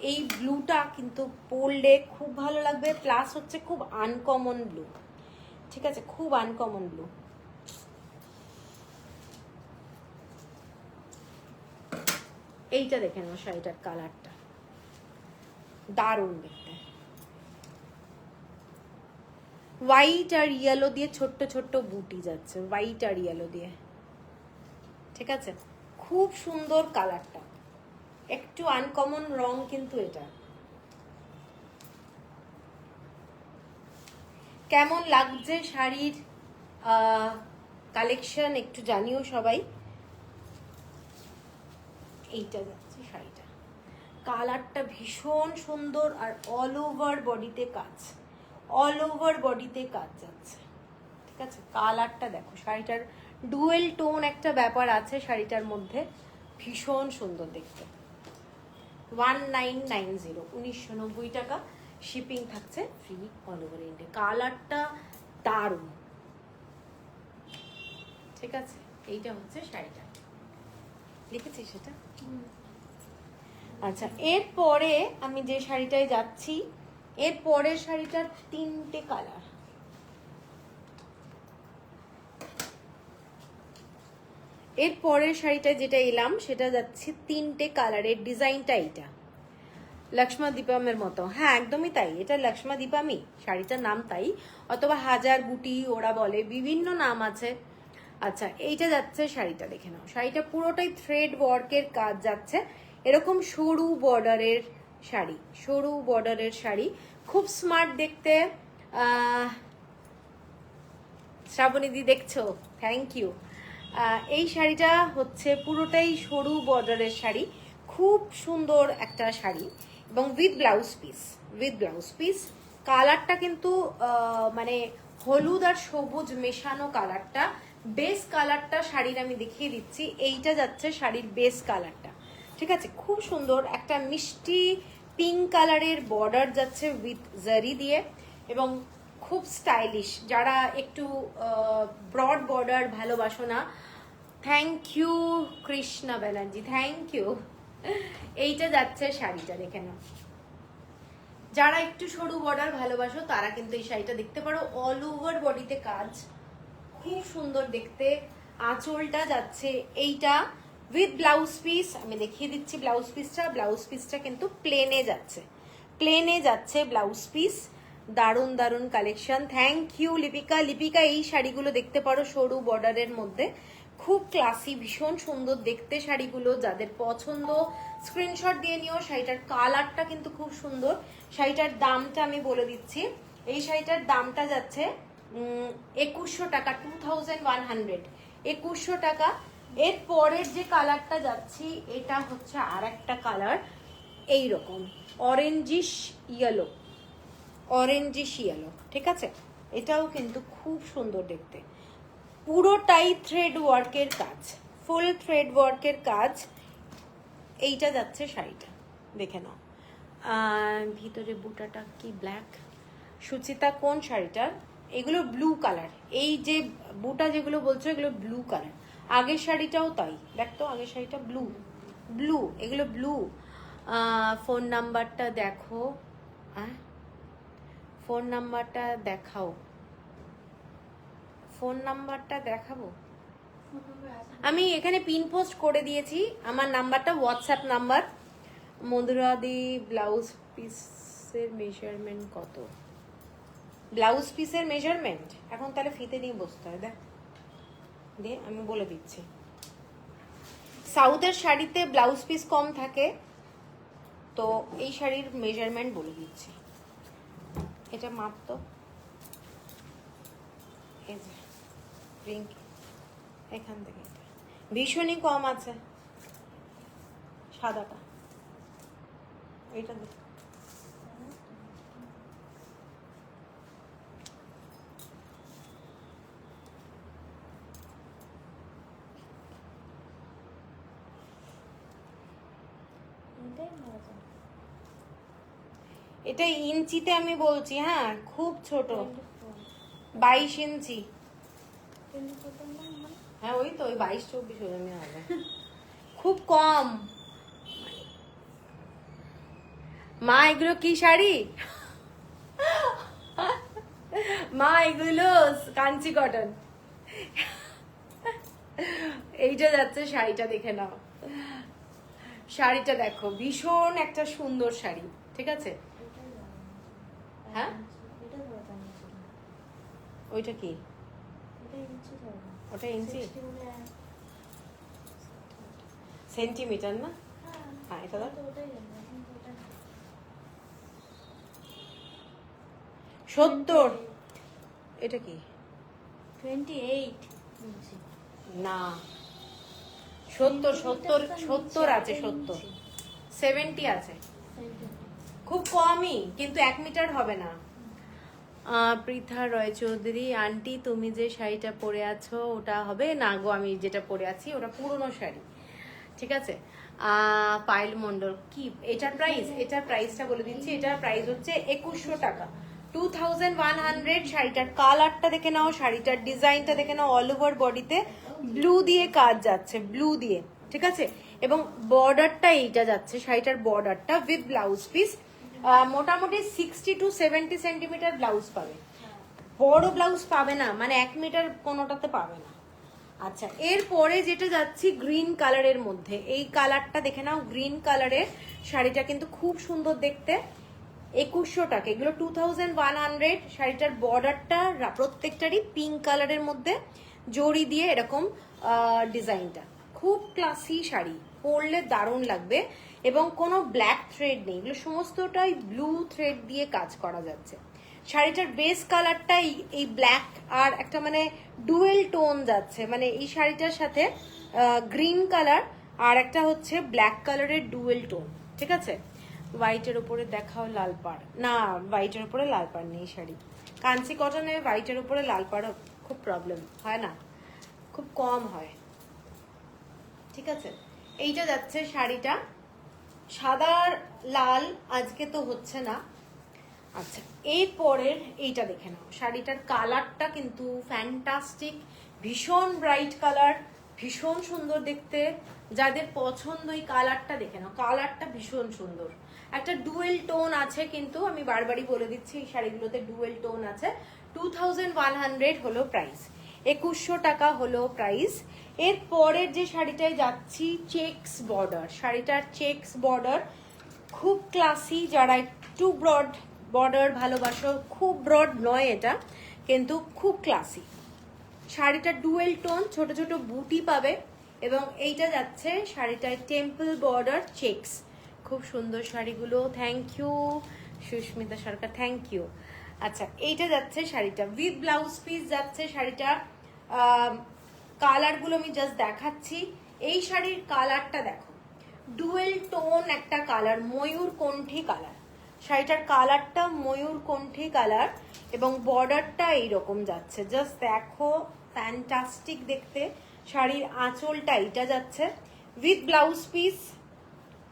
এই ব্লুটা কিন্তু পরলে খুব ভালো লাগবে, প্লাস হচ্ছে খুব আনকমন ব্লু, ঠিক আছে, খুব আনকমন ব্লু। এইটা দেখে নাও শাড়িটার কালারটা, দারুণ দেখতে, হোয়াইট আর ইয়েলো দিয়ে ছোট্ট ছোট্ট বুটি যাচ্ছে, হোয়াইট আর ইয়েলো দিয়ে, ঠিক আছে, খুব সুন্দর কালারটা, একটু আনকমন রং কিন্তু এটা। কেমন লাগছে শাড়ির কালেকশন একটু জানিও সবাই। এইটা যাচ্ছে শাড়িটা, কালারটা ভীষণ সুন্দর, আর অল ওভার বডিতে কাজ, অল ওভার বডিতে কাজ যাচ্ছে, ঠিক আছে। কালারটা দেখো, শাড়িটার ডুয়েল টোন একটা ব্যাপার আছে শাড়িটার মধ্যে, ভীষণ সুন্দর দেখতে। 1990, 1990 টাকা, শিপিং থাকছে ফ্রি অল ওভার ইন্ডিয়া। কালারটা দারুণ, ঠিক আছে। এইটা হচ্ছে শাড়িটা, লিখেছি সেটা। আচ্ছা, এরপরে আমি যে শাড়িটায় যাচ্ছি, এর পরের শাড়িটার তিনটে কালার, এর পরের শাড়িটা যেটা এলাম সেটা যাচ্ছে তিনটে কালারের, ডিজাইনটা এইটা লক্ষ্মা দীপমের মতো, হ্যাঁ একদমই তাই, এটা লক্ষ্মা দীপামি শাড়িটার নাম তাই, অথবা হাজার বুটি ওরা বলে, বিভিন্ন নাম আছে। আচ্ছা, এইটা যাচ্ছে শাড়িটা দেখে নাও, শাড়িটা পুরোটাই থ্রেড ওয়ার্কের কাজ যাচ্ছে, এরকম সরু বর্ডারের শাড়ি, সরু বর্ডারের শাড়ি, খুব স্মার্ট দেখতে। শ্রাবণীদি দেখছো, থ্যাংক ইউ। এই শাড়িটা হচ্ছে পুরোটাই সরু বর্ডারের শাড়ি, খুব সুন্দর একটা শাড়ি। এবং উইথ ব্লাউজ পিস কালারটা কিন্তু মানে হলুদ আর সবুজ মেশানো কালারটা, বেস কালারটা শাড়ির আমি দেখিয়ে দিচ্ছি। এইটা যাচ্ছে শাড়ির বেস কালারটা, ঠিক আছে? খুব সুন্দর একটা মিষ্টি পিঙ্ক কালারের বর্ডার যাচ্ছে উইথ জারি দিয়ে, এবং খুব স্টাইলিশ। যারা একটু ব্রড বর্ডার ভালোবাসো না, thank you Krishna Banerjee, thank you. এইটা যাচ্ছে শাড়িটা, দেখে নাও। যারা একটু সরু বর্ডার ভালোবাসো তারা কিন্তু এই শাড়িটা দেখতে পারো। অল ওভার বডিতে কাজ, খুব সুন্দর দেখতে। আঁচলটা যাচ্ছে এইটা উইথ ব্লাউজ পিস, আমি দেখিয়ে দিচ্ছি ব্লাউজ পিসটা কিন্তু প্লেনে যাচ্ছে ব্লাউজ পিস। দারুণ দারুণ কালেকশন, থ্যাংক ইউ লিপিকা। এই শাড়িগুলো দেখতে পারো সরু বর্ডারের মধ্যে, খুব ক্লাসি, ভীষণ সুন্দর দেখতে শাড়িগুলো। যাদের পছন্দ স্ক্রিনশট দিয়ে নিও। শাড়িটার কালারটা কিন্তু খুব সুন্দর। শাড়িটার দামটা আমি বলে দিচ্ছি, এই শাড়িটার দামটা যাচ্ছে 2100 টাকা, 2100, 2100 টাকা। এর পরের যে কালারটা যাচ্ছি, এটা হচ্ছে আর একটা কালার, এইরকম অরেঞ্জিশ ইয়েলো, ঠিক আছে? এটাও কিন্তু খুব সুন্দর দেখতে, পুরোটাই থ্রেড ওয়ার্কের কাজ, ফুল থ্রেড ওয়ার্কের কাজ। এইটা যাচ্ছে শাড়িটা, দেখে নাও। ভিতরে বুটাটা কি ব্ল্যাক। সুচিতা কোন শাড়িটার? এগুলো ব্লু কালার, এই যে বুটা যেগুলো বলছো এগুলো ব্লু কালার। আগের শাড়িটাও তাই, দেখ তো আগের শাড়িটা ব্লু, এগুলো ব্লু। ফোন নাম্বারটা দেখো, ফোন নাম্বারটা দেখাও, ফোন নাম্বারটা দেখাবো। আমি এখানে পিন পোস্ট করে দিয়েছি আমার নাম্বারটা, হোয়াটসঅ্যাপ নাম্বার। মধুরাদি ব্লাউজ পিসের মেজারমেন্ট কত? ব্লাউজ পিসের মেজারমেন্ট এখন তাহলে ফিতে নিয়ে বসতে হয়, দেখ দে আমি বলে দিচ্ছি। সাউথের শাড়িতে ব্লাউজ পিস কম থাকে, তো এই শাড়ির মেজারমেন্ট বলে দিচ্ছি। এটা মাপ তো, এই যে রিঙ্ক এখান থেকে ভীষণই কম আছে, সাদাটা এইটা দেখ। এটা ইঞ্চিতে আমি বলছি, হ্যাঁ খুব ছোট, 22 ইঞ্চি। হ্যাঁ ওই তো, ওই 22-24 ওরমই হবে, খুব কম। মা এগুলো কি শাড়ি? মা এগুলো কাঞ্চি কটন। এইটা যাচ্ছে শাড়িটা, দেখে নাও। শাড়িটা দেখো, ভীষণ একটা সুন্দর শাড়ি, ঠিক আছে? হ্যাঁ ওইটা কি? ওটা ইঞ্চি, সেন্টিমিটার না? হ্যাঁ এটা দাও। 70, এটা কি? 28 না 70 আছে, 70 আছে, খুব কমই, কিন্তু 1 মিটার হবে না। পৃথা রয় চৌধুরী আন্টি, তুমি যে শাড়িটা পরে আছো ওটা হবে না গো, আমি যেটা পরে আছি ওটা পুরনো শাড়ি, ঠিক আছে? পায়েল মন্ডল কি এটার প্রাইসটা বলে দিচ্ছি। এটার প্রাইস হচ্ছে 2100 টাকা, 2100। শাড়িটার কালারটা দেখে নাও, শাড়িটার ডিজাইনটা দেখে নাও। অল ওভার বডিতে ব্লু দিয়ে কাজ যাচ্ছে, ব্লু দিয়ে, ঠিক আছে? এবং বর্ডারটা এইটা যাচ্ছে, শাড়িটার বর্ডারটা উইথ ব্লাউজ পিস। মোটামুটি 60 to 70 সেন্টিমিটার ব্লাউজ পাবে, বড় ব্লাউজ পাবে না, মানে 1 মিটার কোনোটাতে পাবে না। আচ্ছা, এরপরে যেটা যাচ্ছি গ্রিন কালারের মধ্যে, এই কালারটা দেখে নাও, গ্রিন কালারের শাড়িটা কিন্তু খুব সুন্দর দেখতে। 2100 টাকা, এগুলো 2100। শাড়িটার বর্ডারটা প্রত্যেকটারই পিঙ্ক কালারের মধ্যে জড়ি দিয়ে এরকম ডিজাইনটা, খুব ক্লাসি শাড়ি, পরলে দারুণ লাগবে। এবং কোনো ব্ল্যাক থ্রেড নেই, এগুলো সমস্তটাই ব্লু থ্রেড দিয়ে কাজ করা যাচ্ছে। শাড়িটার বেস কালারটাই এই ব্ল্যাক আর একটা মানে ডুয়েল টোন যাচ্ছে, মানে এই শাড়িটার সাথে গ্রিন কালার আর একটা হচ্ছে ব্ল্যাক কালারের ডুয়েল টোন, ঠিক আছে? হোয়াইটের উপরে দেখাও লাল পাড়, না হোয়াইটের উপরে লাল পাড় নেই শাড়ি। কাঞ্চি কটনে হোয়াইটের উপরে লাল পাড় খুব প্রবলেম হয় না, খুব কম হয়। ঠিক আছে, এইটা যাচ্ছে শাড়িটা সাদা লাল, আজকে তো হচ্ছে না। আচ্ছা, এরপরের এইটা দেখে নাও, শাড়িটার কালারটা কিন্তু ফ্যান্টাস্টিক, ভীষণ ব্রাইট কালার, ভীষণ সুন্দর দেখতে। যাদের পছন্দ এই কালারটা দেখে নাও, কালারটা ভীষণ সুন্দর। একটা ডুয়েল টোন আছে, কিন্তু আমি বারবারই বলে দিচ্ছি এই শাড়িগুলোতে ডুয়েল টোন আছে। 2100 হলো প্রাইস, 2100 টাকা হলো প্রাইস। এর পরের যে শাড়িটায় যাচ্ছি, চেকস বর্ডার, শাড়িটার চেকস বর্ডার খুব ক্লাসি। যারা একটু ব্রড বর্ডার ভালোবাসো, খুব ব্রড নয় এটা, কিন্তু খুব ক্লাসি। শাড়িটা ডুয়েল টোন, ছোট ছোট বুটি পাবে, এবং এইটা যাচ্ছে শাড়িটায় টেম্পল বর্ডার চেকস। খুব সুন্দর শাড়িগুলো, thank you Susmita Sarkar, thank you. আচ্ছা, এইটা যাচ্ছে শাড়িটা উইথ ব্লাউজ পিস যাচ্ছে শাড়িটা। কালারগুলো আমি জাস্ট দেখাচ্ছি। এই শাড়ির কালারটা দেখো, ডুয়েল টোন একটা কালার, ময়ূর কণ্ঠী কালার। শাড়িটার কালারটা ময়ূর কণ্ঠী কালার, এবং বর্ডারটা এইরকম যাচ্ছে, জাস্ট দেখো ফ্যান্টাস্টিক দেখতে। শাড়ির আঁচলটা এইটা যাচ্ছে with blouse piece,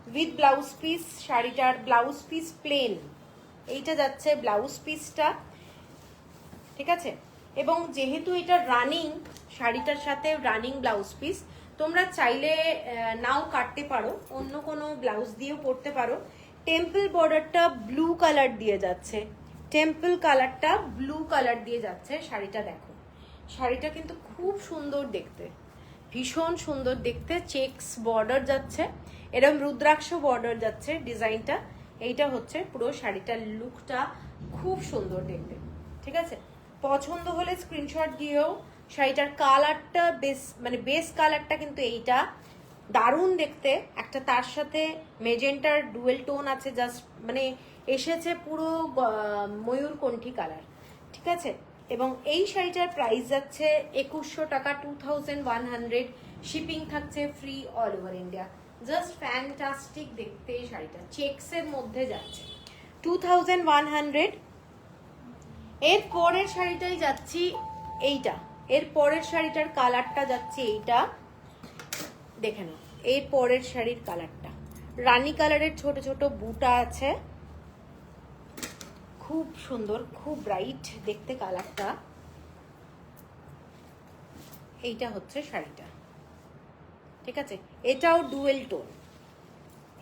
with blouse piece. শাড়িটার ব্লাউজ পিস প্লেন, এইটা যাচ্ছে ব্লাউজ পিসটা। ঠিক আছে, এবং যেহেতু এটা রানিং, শাড়িটার সাথে রানিং ব্লাউজ পিস, তোমরা চাইলে নাও কাটতে পারো, অন্য কোনো ব্লাউজ দিয়েও পরতে পারো। টেম্পল বর্ডারটা ব্লু কালার দিয়ে যাচ্ছে, টেম্পল কালারটা ব্লু কালার দিয়ে যাচ্ছে। শাড়িটা দেখো, শাড়িটা কিন্তু খুব সুন্দর দেখতে, ভীষণ সুন্দর দেখতে। চেকস বর্ডার যাচ্ছে, এরকম রুদ্রাক্ষ বর্ডার যাচ্ছে ডিজাইনটা। এইটা হচ্ছে পুরো শাড়িটার লুকটা, খুব সুন্দর দেখতে। ঠিক আছে, পছন্দ হলে স্ক্রিনশট দিয়েও। শাড়িটার কালারটা বেস কালারটা কিন্তু এইটা দারুণ দেখতে। একটা তার সাথে মেজেন্টার ডুয়েল টোন আছে, জাস্ট এসেছে পুরো ময়ূরকণ্ঠী কালার। ঠিক আছে, এবং এই শাড়িটার প্রাইস যাচ্ছে 2100 টাকা, 2100। শিপিং থাকছে free all over India. Just fantastic দেখতে এই শাড়িটা, চেকসের মধ্যে যাচ্ছে 2100। এর পরের শাড়িটাই যাচ্ছি এইটা, এর পরের শাড়িটার কালারটা যাচ্ছে এইটা, দেখে নাও। এর পরের শাড়ির কালারটা রানী কালারের, ছোট ছোট বুটা আছে, খুব সুন্দর, খুব ব্রাইট দেখতে কালারটা। এইটা হচ্ছে শাড়িটা। ঠিক আছে, এটাও ডুয়েল টোন,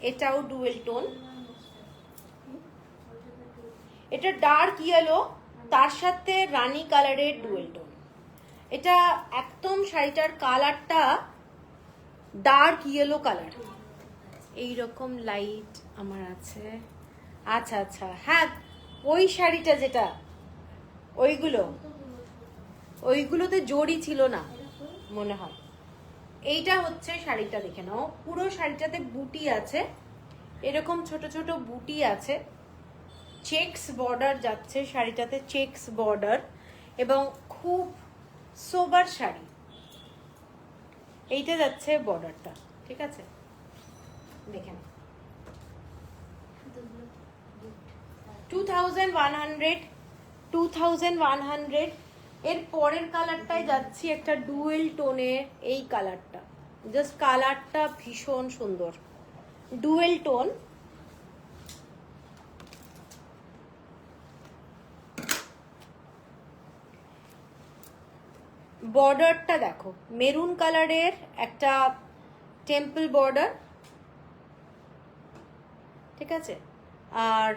এটাও ডুয়েল টোন। এটা ডার্ক ইয়েলো, তার সাথে রানী কালারের ডুয়েল টোন। এটা একদম শাড়িটার কালারটা ডার্ক ইয়েলো কালার, এইরকম লাইট আমার আছে। আচ্ছা আচ্ছা, হ্যাঁ ওই শাড়িটা যেটা, ওইগুলোতে জড়ি ছিল না মনে হয়। এইটা হচ্ছে শাড়িটা, দেখে নাও। পুরো শাড়িটাতে বুটি আছে, এরকম ছোট ছোট বুটি আছে। চেকস বর্ডার যাচ্ছে শাড়িটাতে, চেকস বর্ডার, এবং খুব সোবার শাড়ি। এইটা যাচ্ছে বর্ডারটা। ঠিক আছে, দেখে নাও। 2100। এর পরের কালারটাই যাচ্ছি একটা ডুয়েল টোনের, এই কালারটা, জাস্ট কালারটা ভীষণ সুন্দর, ডুয়েল টোন। বর্ডারটা দেখো, মেরুন কালারের একটা টেম্পল বর্ডার। ঠিক আছে, আর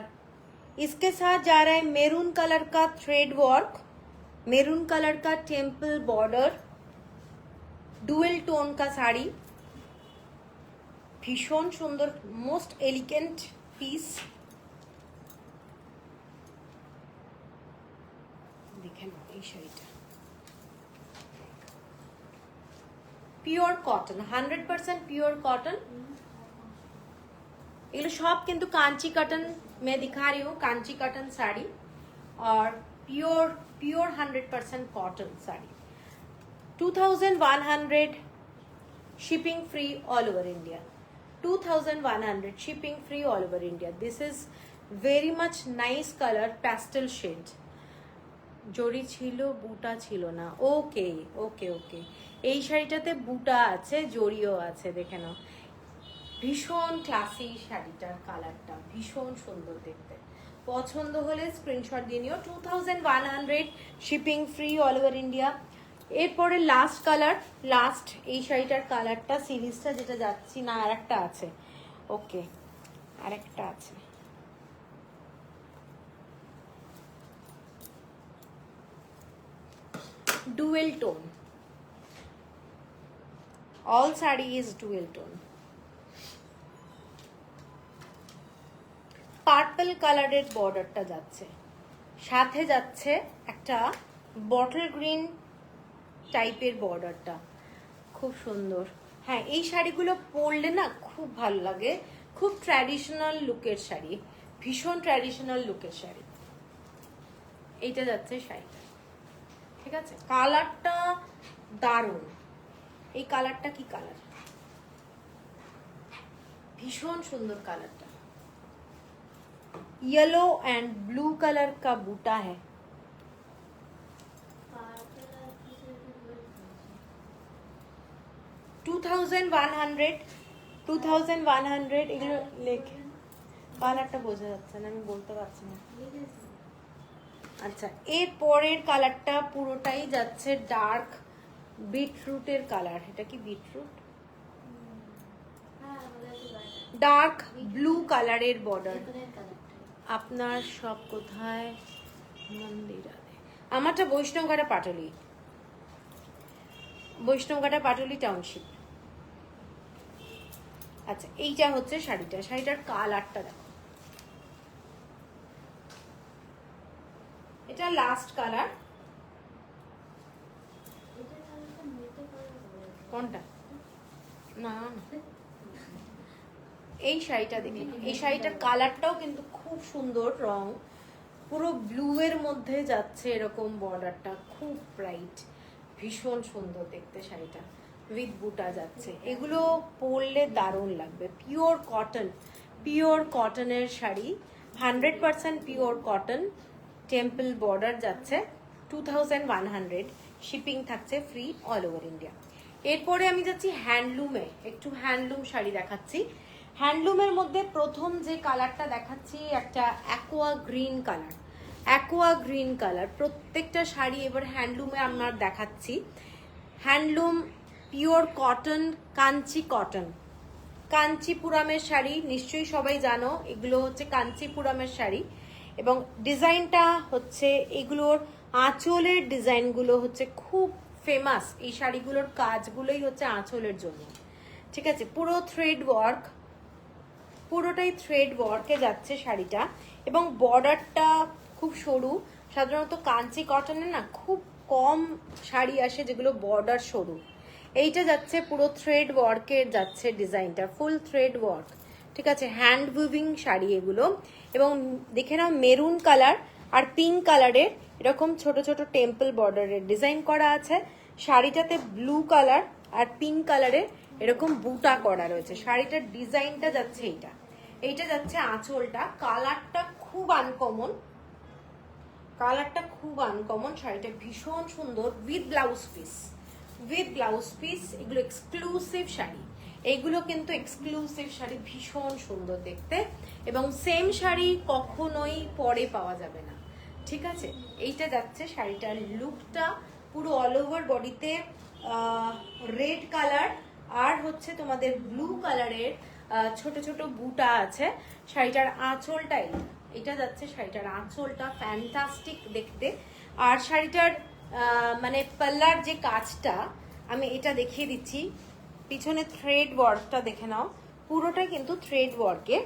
इसके साथ जा रहा है मेरून कलर का थ्रेड वर्क, मेरून कलर का टेम्पल बॉर्डर, डुएल टोन का साड़ी, भीषण सुंदर, मोस्ट एलिगेंट पीस। देखें এই শাড়িটা পিওর কটন, 100% পিওর কটন। এগুলো সব কিন্তু कांची कॉटन मैं दिखा रही हूँ, कांची कॉटन साड़ी, और pure 100% cotton sari. 2100, shipping free all over India. 2100 shipping free all over India. This is very much nice color, pastel shade. জরি ছিল, বুটা ছিল না। ওকে ওকে ওকে, এই শাড়িটাতে বুটা আছে, জরিও আছে, দেখে নাও। ভীষণ ক্লাসি শাড়িটার কালারটা, ভীষণ সুন্দর দেখতে। পছন্দ হলে স্ক্রিনশট দিয়ে নিও। 2100 shipping free all over India. এরপরে লাস্ট কালার, লাস্ট এই শাড়িটার কালারটা, সিরিজটা যেটা যাচ্ছি না, আর একটা আছে। ওকে, আর একটা আছে। Dual tone, all sari is dual tone. Purple কালারের বর্ডারটা যাচ্ছে, সাথে যাচ্ছে একটা বটল গ্রিন টাইপের বর্ডারটা, খুব সুন্দর। হ্যাঁ, এই শাড়িগুলো পরলে না খুব ভালো লাগে, খুব ট্র্যাডিশনাল লুকের শাড়ি, ভীষণ ট্র্যাডিশনাল লুকের শাড়ি। এইটা যাচ্ছে শাড়িটা, ঠিক আছে। কালারটা দারুণ। এই কালারটা কি কালার, ভীষণ সুন্দর কালারটা। येलो एंड ब्लू कलर का बूटा है। $2100 এগুলো লেখে, কালারটা বোঝা যাচ্ছে না, আমি বলতে পারছি না। আচ্ছা, এর পরের কালারটা পুরোটাই যাচ্ছে ডার্ক বিটরুটের কালার। এটা কি বিটরুট? ডার্ক ব্লু কালারের বর্ডার। আপনার সব কোথায়? মন্দিরাতে। আমারটা বৈষ্ণবঘাটা পাটুলি, বৈষ্ণবঘাটা পাটুলি টাউনশিপ। আচ্ছা, এইটা হচ্ছে শাড়িটা, শাড়িটার কালারটা দেখো, এটা লাস্ট কালার। কোনটা? না, এই শাড়িটা দেখি। এই শাড়িটার কালারটাও কিন্তু খুব সুন্দর, রং পুরো ব্লু এর মধ্যে যাচ্ছে, এরকম বর্ডারটা খুব ব্রাইট, ভীষণ সুন্দর দেখতে শাড়িটা, উইথ বুটা যাচ্ছে। এগুলো পরলে দারুণ লাগবে। পিওর কটন, পিওর কটনের sari, 100% pure cotton, temple border যাচ্ছে। 2100 শিপিং থাকছে ফ্রি অল ওভার ইন্ডিয়া। এরপরে আমি যাচ্ছি হ্যান্ডলুমে, একটু হ্যান্ডলুম শাড়ি দেখাচ্ছি। হ্যান্ডলুমের মধ্যে প্রথম যে কালারটা দেখাচ্ছি, একটা aqua green colour, aqua green colour. প্রত্যেকটা শাড়ি এবার হ্যান্ডলুমে আমরা দেখাচ্ছি। Handloom pure cotton, Kanchi cotton, কাঞ্চিপুরামের শাড়ি, নিশ্চয়ই সবাই জানো এগুলো হচ্ছে কাঞ্চিপুরামের শাড়ি। এবং ডিজাইনটা হচ্ছে, এগুলোর আঁচলের ডিজাইনগুলো হচ্ছে খুব ফেমাস। এই শাড়িগুলোর কাজগুলোই হচ্ছে আঁচলের জন্য, ঠিক আছে। পুরো থ্রেড ওয়ার্ক, পুরোটাই থ্রেড ওয়ার্কে যাচ্ছে শাড়িটা, এবং বর্ডারটা খুব সরু। সাধারণত কাঞ্চি কটনে না খুব কম শাড়ি আসে যেগুলো বর্ডার সরু। এইটা যাচ্ছে পুরো থ্রেড ওয়ার্কের যাচ্ছে ডিজাইনটা, ফুল থ্রেড ওয়ার্ক, ঠিক আছে। হ্যান্ড উইভিং শাড়ি এগুলো। এবং দেখে নাও, মেরুন কালার আর পিঙ্ক কালারের এরকম ছোট ছোট টেম্পল বর্ডারের ডিজাইন করা আছে। শাড়িটাতে ব্লু কালার আর পিঙ্ক কালারের এরকম বুটা করা রয়েছে। শাড়িটার ডিজাইনটা যাচ্ছে এইটা, এইটা যাচ্ছে আঁচলটা। কালারটা খুব আনকমন, কালারটা খুব আনকমন। শাড়িটা ভীষণ সুন্দর, with blouse piece, with blouse piece. এগুলো এক্সক্লুসিভ শাড়ি, এইগুলো কিন্তু এক্সক্লুসিভ শাড়ি, ভীষণ সুন্দর দেখতে। এবং সেম শাড়ি কখনোই পরে পাওয়া যাবে না, ঠিক আছে। এইটা যাচ্ছে শাড়িটার লুকটা, পুরো অল ওভার বডিতে রেড কালার আর হচ্ছে তোমাদের ব্লু কালারের ছোট ছোট বুটা আছে। শাড়িটার আঁচলটাই, এটা যাচ্ছে শাড়িটার আঁচলটা, ফ্যান্টাস্টিক দেখতে। আর শাড়িটার মানে পাল্লার যে কাজটা, আমি এটা দেখিয়ে দিচ্ছি। পিছনে থ্রেড ওয়ার্কটা দেখে নাও, পুরোটা কিন্তু থ্রেড ওয়ার্কে।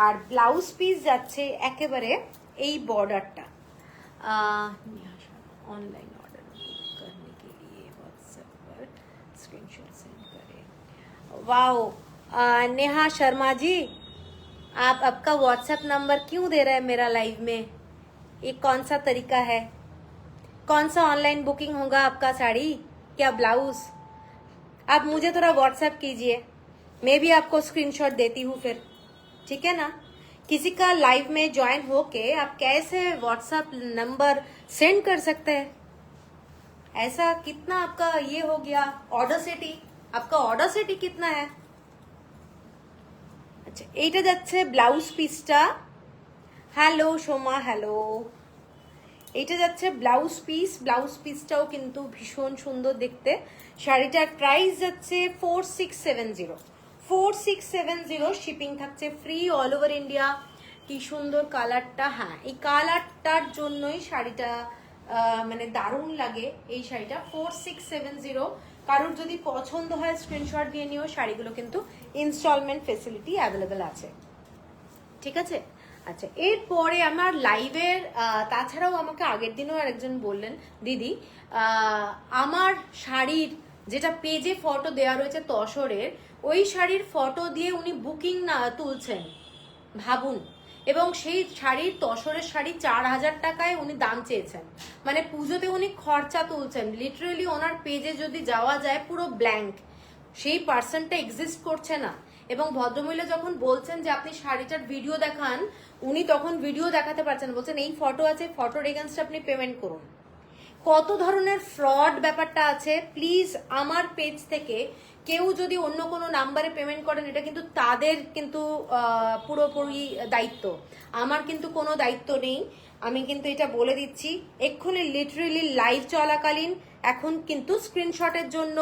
আর ব্লাউজ পিস যাচ্ছে একেবারে এই বর্ডারটা। ऑनलाइन ऑर्डर करने के लिए व्हाट्सएप पर स्क्रीनशॉट सेंड करें। वाओ, नेहा शर्मा जी, आप आपका व्हाट्सएप नंबर क्यों दे रहे हैं मेरा लाइव में? ये कौन सा तरीका है? कौन सा ऑनलाइन बुकिंग होगा आपका साड़ी, क्या ब्लाउज? आप मुझे थोड़ा व्हाट्सएप कीजिए, मैं भी आपको स्क्रीनशॉट देती हूँ फिर, ठीक है ना। किसी का लाइव में ज्वाइन होके आप कैसे व्हाट्सएप नंबर सेंड कर सकते हैं, ऐसा कितना आपका ये हो गया ऑडासिटी, आपका ऑडासिटी कितना है। আচ্ছা এইটা যাচ্ছে ব্লাউজ পিসটা, হ্যালো সোমা হ্যালো, এইটা যাচ্ছে ব্লাউজ পিস, ব্লাউজ পিসটাও কিন্তু ভীষণ সুন্দর দেখতে। শাড়িটার প্রাইস যাচ্ছে 4670, 4670, শিপিং থাকছে ফ্রি অল ওভার ইন্ডিয়া। কি সুন্দর কালারটা, হ্যাঁ এই কালারটার জন্যই শাড়িটা মানে দারুণ লাগে এই শাড়িটা। 4670, কারোর যদি পছন্দ হয় স্ক্রিনশট দিয়ে নিও, শাড়িগুলো কিন্তু ইনস্টলমেন্ট ফেসিলিটি অ্যাভেলেবেল আছে, ঠিক আছে। আচ্ছা এরপরে আমার লাইভের তাছাড়াও আমাকে আগের দিনও আরেকজন বললেন দিদি আমার শাড়ির যেটা পেজে ফটো দেওয়া রয়েছে তসরের, ওই শাড়ির ফটো দিয়ে উনি বুকিং না তুলছেন, ভাবুন। এবং সেই শাড়ির তসরের শাড়ি 4000 টাকায় উনি দাম চেয়েছেন, মানে পুজোতে উনি খরচা তুলছেন। লিটারেলি ওনার পেজে যদি যাওয়া যায় পুরো ব্ল্যাঙ্ক, সেই পার্সনটা এক্সিস্ট করছে না। এবং ভদ্রমহিলা যখন বলছেন যে আপনি শাড়িটার ভিডিও দেখান, উনি তখন ভিডিও দেখাতে পারছেন, বলছেন এই ফটো আছে, ফটোর এগেনস্টে আপনি পেমেন্ট করুন। কত ধরনের ফ্রড ব্যাপারটা আছে। প্লিজ আমার পেজ থেকে কেউ যদি অন্য কোনো নাম্বারে পেমেন্ট করেন, এটা কিন্তু তাদের কিন্তু পুরোপুরি দায়িত্ব, আমার কিন্তু কোনো দায়িত্ব নেই। আমি কিন্তু এটা বলে দিচ্ছি এক্ষুনি, লিটারেলি লাইভ চলাকালীন এখন কিন্তু স্ক্রিনশটের জন্য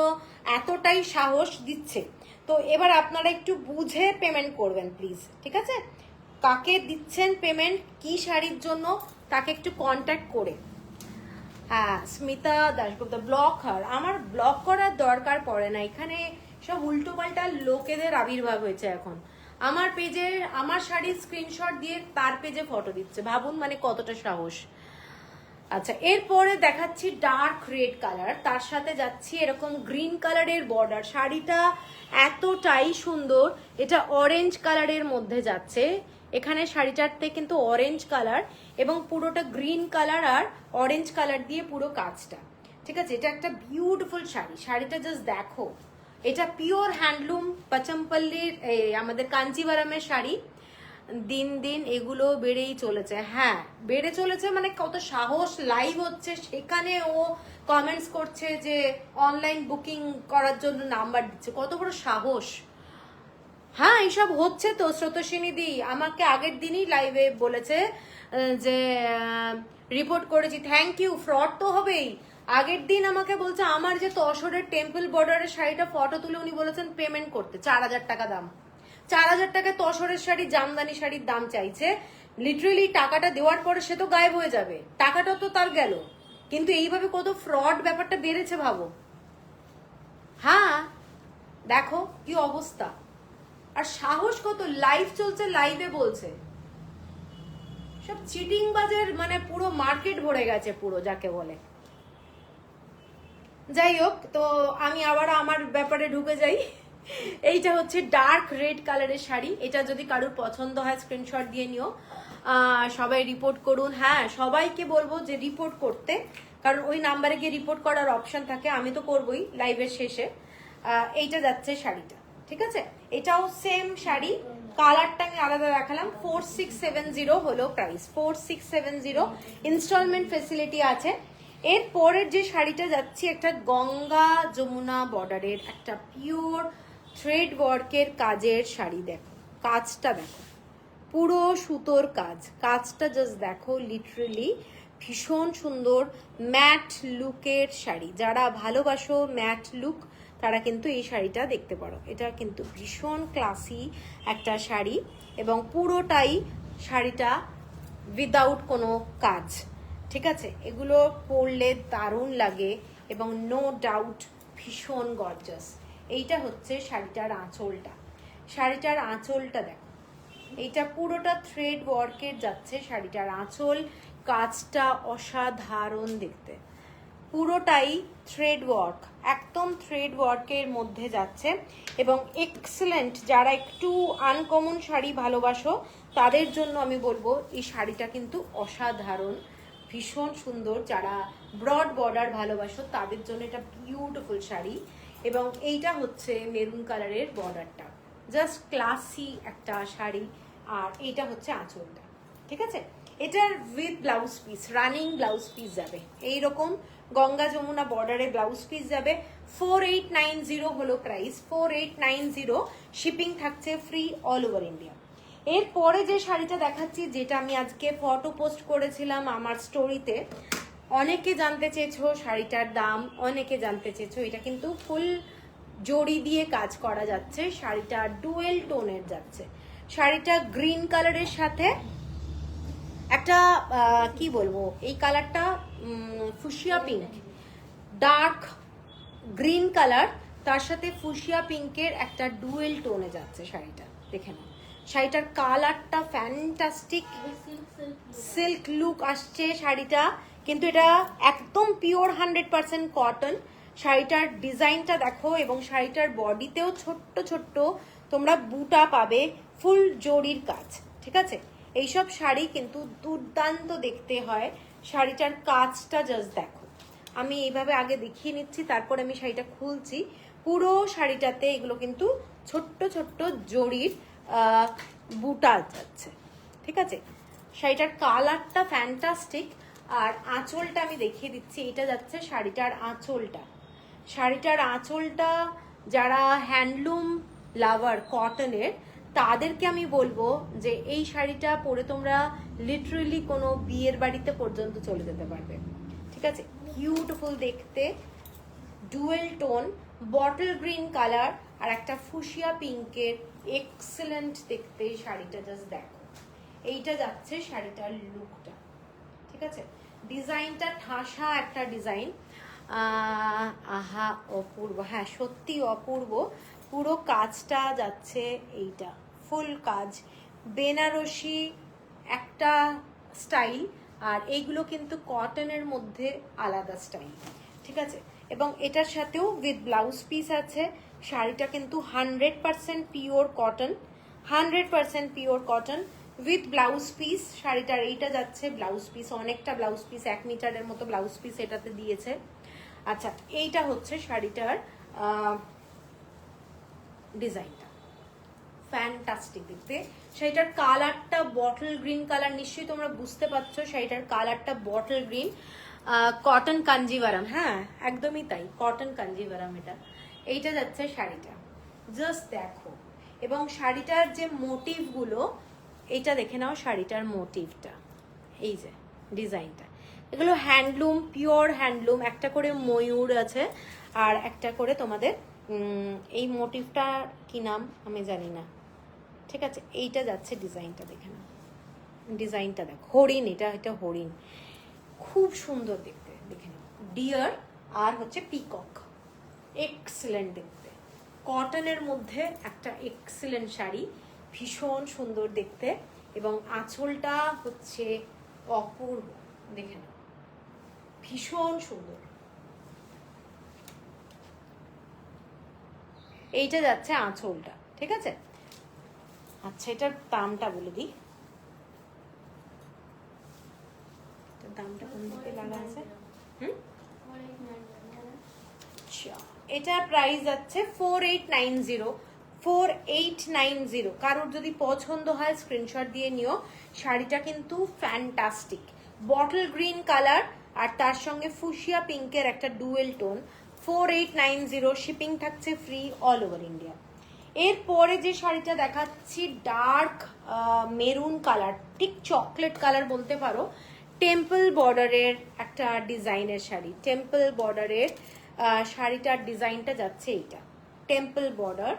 এতটাই সাহস দিচ্ছে। তো এবার আপনারা একটু বুঝে পেমেন্ট করবেন প্লিজ, ঠিক আছে। কাকে দিচ্ছেন পেমেন্ট, কি শাড়ির জন্য, তাকে একটু কন্ট্যাক্ট করে। হ্যাঁ স্মিতা দাশগুপ্ত, ব্লকার, আমার ব্লক করার দরকার পড়ে না, এখানে সব উল্টো পাল্টা লোকেদের আবির্ভাব হয়েছে এখন। আমার পেজে আমার শাড়ির স্ক্রিনশট দিয়ে তার পেজে ফটো দিচ্ছে, ভাবুন মানে কতটা সাহস। আচ্ছা এরপরে দেখাচ্ছি ডার্ক রেড কালার, তার সাথে যাচ্ছি এরকম গ্রিন কালারের বর্ডার। শাড়িটা এতটাই সুন্দর, এটা অরেঞ্জ কালারের মধ্যে যাচ্ছে, এখানে শাড়িটাতে কিন্তু অরেঞ্জ কালার এবং পুরোটা গ্রিন কালার আর অরেঞ্জ কালার দিয়ে পুরো কাজটা, ঠিক আছে। এটা একটা বিউটিফুল শাড়ি, শাড়িটা জাস্ট দেখো, এটা পিওর হ্যান্ডলুম পচমপল্লির আমাদের কাঞ্চিভারামের শাড়ি। দিন দিন এগুলো বেড়েই চলেছে, হ্যাঁ বেড়ে চলেছে, মানে কত সাহস। লাইভ হচ্ছে সেখানে ও কমেন্টস করছে যে অনলাইন বুকিং করার জন্য নাম্বার দিচ্ছে, কত বড় সাহস। হ্যাঁ এইসব হচ্ছে তো। স্রোতস্বিনী দি আমাকে আগের দিনই লাইভে বলেছে যে রিপোর্ট করেছি, থ্যাংক ইউ। ফ্রড তো হবেই। আগের দিন আমাকে বলছে আমার যে তসরের টেম্পল বর্ডারের শাড়িটা ফটো তুলে উনি বলেছেন পেমেন্ট করতে, 4000 টাকা দাম। 4000 টাকায় তসরের শাড়ি, জামদানি শাড়ির দাম চাইছে। লিটারেলি টাকাটা দেওয়ার পরে সে তো গায়েব হয়ে যাবে, টাকাটা তো তার গেল। কিন্তু এইভাবে কত ফ্রড ব্যাপারটা বেড়েছে ভাবো। হ্যাঁ দেখো কি অবস্থা, আর সাহস কত, লাইভ চলছে, লাইভে বলছে। সব চিটিং বাজের মানে পুরো মার্কেট ভরে গেছে পুরো, যাকে বলে। যাই হোক, তো আমি আবার আমার ব্যাপারে ঢুকে যাই। এইটা হচ্ছে ডার্ক রেড কালারের শাড়ি, এটা যদি কারোর পছন্দ হয় স্ক্রিনশট দিয়ে নিও, সবাই রিপোর্ট করুন। হ্যাঁ সবাইকে বলবো যে রিপোর্ট করতে, কারণ ওই নাম্বারে গিয়ে রিপোর্ট করার অপশন থাকে, আমি তো করবোই লাইভের শেষে। এইটা যাচ্ছে শাড়িটা, ঠিক আছে। এটাও সেম শাড়ি, কালারটা আমি আলাদা দেখালাম। 4670 হলো প্রাইস, 4670, ইনস্টলমেন্ট ফেসিলিটি আছে। এর পরের যে শাড়িটা যাচ্ছি একটা গঙ্গা যমুনা বর্ডারের একটা পিওর থ্রেড ওয়ার্কের কাজের শাড়ি। দেখো কাজটা, দেখো পুরো সুতোর কাজ, কাজটা জাস্ট দেখো, লিটারেলি ভীষণ সুন্দর ম্যাট লুকের শাড়ি। যারা ভালোবাসো ম্যাট লুক তারা কিন্তু এই শাড়িটা দেখতে পারো। এটা কিন্তু ভীষণ ক্লাসি একটা শাড়ি এবং পুরোটাই শাড়িটা উইদাউট কোনো কাজ, ঠিক আছে। এগুলো পরলে দারুণ লাগে এবং নো ডাউট ভীষণ গর্জাস। এইটা হচ্ছে শাড়িটার আঁচলটা, শাড়িটার আঁচলটা দেখো, এইটা পুরোটা থ্রেড ওয়ার্কের যাচ্ছে শাড়িটার আঁচল। কাজটা অসাধারণ দেখতে, পুরোটাই থ্রেড ওয়ার্ক, একদম থ্রেড ওয়ার্কের মধ্যে যাচ্ছে এবং এক্সেলেন্ট। যারা একটু আনকমন শাড়ি ভালোবাসো তাদের জন্য আমি বলবো এই শাড়িটা কিন্তু অসাধারণ, ভীষণ সুন্দর। যারা ব্রড বর্ডার ভালোবাসো তাদের জন্য এটা বিউটিফুল শাড়ি। এবং এইটা হচ্ছে মেরুন কালারের বর্ডারটা, জাস্ট ক্লাসি একটা শাড়ি। আর এইটা হচ্ছে আঁচলটা, ঠিক আছে। এটার with blouse piece, running blouse piece যাবে এইরকম, গঙ্গা যমুনা বর্ডারে ব্লাউজ পিস যাবে। 4890 হলো প্রাইস, 4890। শিপিং থাকছে ফ্রি অল ওভার ইন্ডিয়া। এরপরে যে শাড়িটা দেখাচ্ছি, যেটা আমি আজকে ফটো পোস্ট করেছিলাম আমার স্টোরিতে, অনেকে জানতে চেয়েছো শাড়িটার দাম, অনেকে জানতে চেয়েছো। এটা কিন্তু ফুল জড়ি দিয়ে কাজ করা যাচ্ছে, শাড়িটা ডুয়েল টোনের যাচ্ছে। শাড়িটা গ্রিন কালারের সাথে একটা কি বলবো, এই কালারটা fuchsia pink, dark green colour, তার সাথে ফুশিয়া পিঙ্কের একটা ডুয়েল টোনে যাচ্ছে শাড়িটা। দেখে নাও, শাড়িটার কালারটা ফ্যান্টাস্টিক, সিল্ক লুক আসছে শাড়িটা, কিন্তু এটা একদম পিওর 100% কটন। শাড়িটার ডিজাইনটা দেখো, এবং শাড়িটার বডিতেও ছোট্ট ছোট্ট তোমরা বুটা পাবে, ফুল জরির কাজ, ঠিক আছে। এইসব শাড়ি কিন্তু দুর্দান্ত দেখতে হয়। শাড়িটার কাজটা জাস্ট দেখো, আমি এইভাবে আগে দেখিয়ে নিচ্ছি, তারপর আমি শাড়িটা খুলছি। পুরো শাড়িটাতে এগুলো কিন্তু ছোট্ট ছোট্ট জরির বুটা যাচ্ছে, ঠিক আছে। শাড়িটার কালারটা ফ্যান্টাস্টিক। আর আঁচলটা আমি দেখিয়ে দিচ্ছি, এটা যাচ্ছে শাড়িটার আঁচলটা। শাড়িটার আঁচলটা যারা হ্যান্ডলুম লাভার কটনের, তাদেরকে আমি বলবো যে এই শাড়িটা পরে তোমরা লিটারেলি কোনো বিয়ের বাড়িতে পর্যন্ত চলে যেতে পারবে, ঠিক আছে। বিউটিফুল দেখতে, dual tone, bottle green colour আর একটা ফুশিয়া পিঙ্কের, এক্সেলেন্ট দেখতে শাড়িটা। জাস্ট দেখো, এইটা যাচ্ছে শাড়িটার লুকটা, ঠিক আছে। ডিজাইনটা ঠাসা একটা ডিজাইন, আহা অপূর্ব, হ্যাঁ সত্যি অপূর্ব। পুরো কাজটা যাচ্ছে এইটা, ফুল কাজ, বেনারসি একটা স্টাইল, আর এইগুলো কিন্তু কটনের মধ্যে আলাদা স্টাইল, ঠিক আছে। এবং এটার সাথেও উইথ ব্লাউজ পিস আছে। শাড়িটা কিন্তু 100% pure cotton, 100% pure cotton with blouse piece. শাড়িটার এইটা যাচ্ছে ব্লাউজ পিস, অনেকটা ব্লাউজ পিস, 1 মিটারের মতো ব্লাউজ পিস এটাতে দিয়েছে। আচ্ছা, এইটা হচ্ছে শাড়িটার ডিজাইনটা, ফ্যান্টাস্টিক দেখতে। শাড়িটার কালারটা বটল গ্রিন কালার, নিশ্চয়ই তোমরা বুঝতে পারছো শাড়িটার কালারটা বটল গ্রিন। কটন কাঞ্জিভারাম, হ্যাঁ একদমই তাই, কটন কাঞ্জিভারাম এটা। এইটা যাচ্ছে শাড়িটা, জাস্ট দেখো। এবং শাড়িটার যে মোটিভগুলো, এইটা দেখে নাও শাড়িটার মোটিভটা, এই যে ডিজাইনটা, এগুলো হ্যান্ডলুম, পিওর হ্যান্ডলুম। একটা করে ময়ূর আছে, আর একটা করে তোমাদের এই মোটিভটা কি নাম আমি জানি না, ঠিক আছে। এইটা যাচ্ছে ডিজাইনটা, দেখে নাও ডিজাইনটা দেখো, হরিণ, এটা হরিণ, খুব সুন্দর দেখতে, দেখে নাও। ডিয়ার আর হচ্ছে পিকক, এক্সেলেন্ট দেখতে, কটনের মধ্যে একটা এক্সেলেন্ট শাড়ি, ভীষণ সুন্দর দেখতে। এবং আঁচলটা হচ্ছে অপূর্ব, দেখে নাও ভীষণ সুন্দর। এইটা যাচ্ছে আঁচলটা, ঠিক আছে। আচ্ছা, এটার দামটা বলে দিই, দামটা কোন দিকে লাগা আছে। আচ্ছা, এটার প্রাইস যাচ্ছে 4890, 4890। কারোর যদি পছন্দ হয় স্ক্রিনশট দিয়ে নিও। শাড়িটা কিন্তু ফ্যান্টাস্টিক, বটল গ্রিন কালার আর তার সঙ্গে ফুশিয়া পিঙ্কের একটা ডুয়েল টোন, 4890। শিপিং থাকছে ফ্রি অল ওভার ইন্ডিয়া। এরপরে যে শাড়িটা দেখাচ্ছি, ডার্ক মেরুন কালার, ঠিক চকলেট কালার বলতে পারো, টেম্পল বর্ডারের একটা ডিজাইনের শাড়ি। টেম্পল বর্ডারের শাড়িটার ডিজাইনটা যাচ্ছে এইটা, টেম্পল বর্ডার।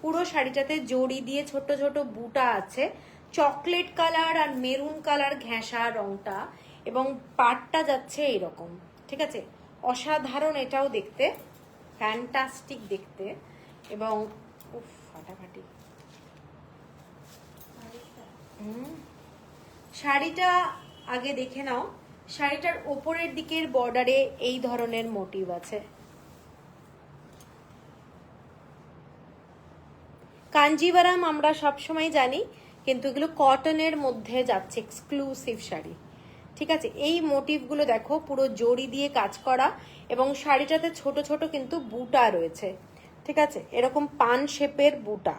পুরো শাড়িটাতে জড়ি দিয়ে ছোট ছোট বুটা আছে, চকলেট কালার আর মেরুন কালার ঘেঁষা রংটা, এবং পাটটা যাচ্ছে এইরকম, ঠিক আছে। অসাধারণ এটাও দেখতে, ফ্যান্টাস্টিক দেখতে। এবং উফ, ফাটাফাটি শাড়িটা আগে দেখে নাও। শাড়িটার ওপরের দিকের বর্ডারে এই ধরনের মোটিভ আছে। কাঞ্জিভারাম আমরা সবসময় জানি, কিন্তু এগুলো কটনের মধ্যে যাচ্ছে, এক্সক্লুসিভ শাড়ি, ঠিক আছে। এই মোটিভগুলো দেখো, পুরো জড়ি দিয়ে কাজ করা, এবং শাড়িটাতে ছোট ছোট কিন্তু বুটা রয়েছে, ঠিক আছে, এরকম পান শেপের বুটা,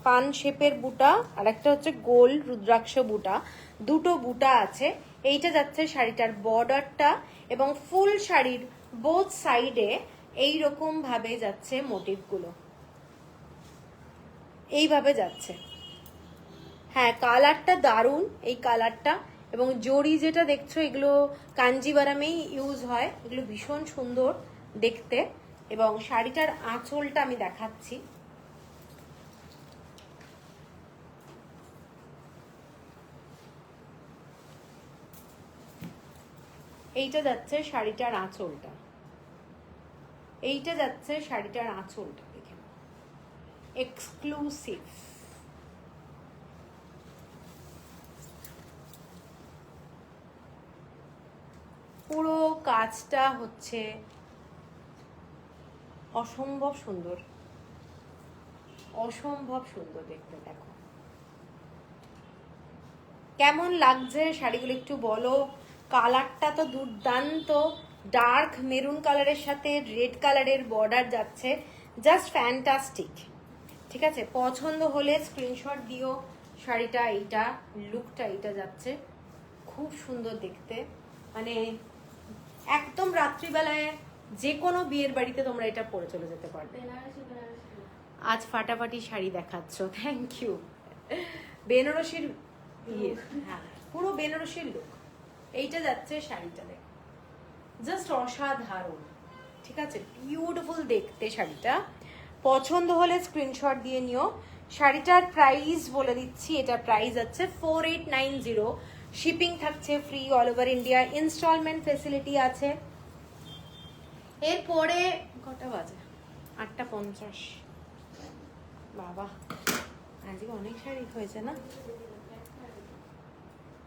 পান শেপের বুটা আর একটা হচ্ছে গোল রুদ্রাক্ষ বুটা, দুটো বুটা আছে। এইটা যাচ্ছে শাড়িটার বর্ডারটা, এবং ফুল শাড়ির বোথ সাইডে এইরকম ভাবে যাচ্ছে মোটিভগুলো, এইভাবে যাচ্ছে। হ্যাঁ, কালারটা দারুণ এই কালারটা, এবং জড়ি যেটা দেখছো এগুলো কাঞ্জিবারামেই ইউজ হয়, এগুলো ভীষণ সুন্দর দেখতে। এবং শাড়িটার আঁচলটা আমি দেখাচ্ছি। এইটা যাচ্ছে শাড়িটার আঁচলটা, এইটা যাচ্ছে শাড়িটার আঁচলটা, দেখে এক্সক্লুসিভ। পুরো কাজটা হচ্ছে অসম্ভব সুন্দর, অসম্ভব সুন্দর দেখতে। দেখো কেমন লাগছে শাড়িগুলো একটু বলো। কালারটা তো দুর্দান্ত, ডার্ক মেরুন কালারের সাথে রেড কালারের বর্ডার যাচ্ছে, জাস্ট ফ্যান্টাস্টিক। ঠিক আছে, পছন্দ হলে স্ক্রিনশট দিও। শাড়িটা এইটা, লুকটা এইটা যাচ্ছে, খুব সুন্দর দেখতে। মানে একদম রাত্রিবেলায় যে কোনো বিয়ের বাড়িতে তোমরা এটা পরে চলে যেতে পারবে। আজ ফাটাফাটি শাড়ি দেখাচ্ছ, থ্যাংক ইউ। বেনারসির ইয়ে, হ্যাঁ পুরো বেনারসির লুক। এইটা যাচ্ছে শাড়িটা, দেখ জাস্ট অসাধারণ। ঠিক আছে, বিউটিফুল দেখতে শাড়িটা। পছন্দ হলে স্ক্রিনশট দিয়ে নিও। শাড়িটার প্রাইস বলে দিচ্ছি, এটা প্রাইস আছে 4890। শিপিং থাকছে free all over India, instalment facility আছে। এরপরে কটা বাজে? 8:50। বাবা আজকে অনেক শাড়ি হয়েছে না?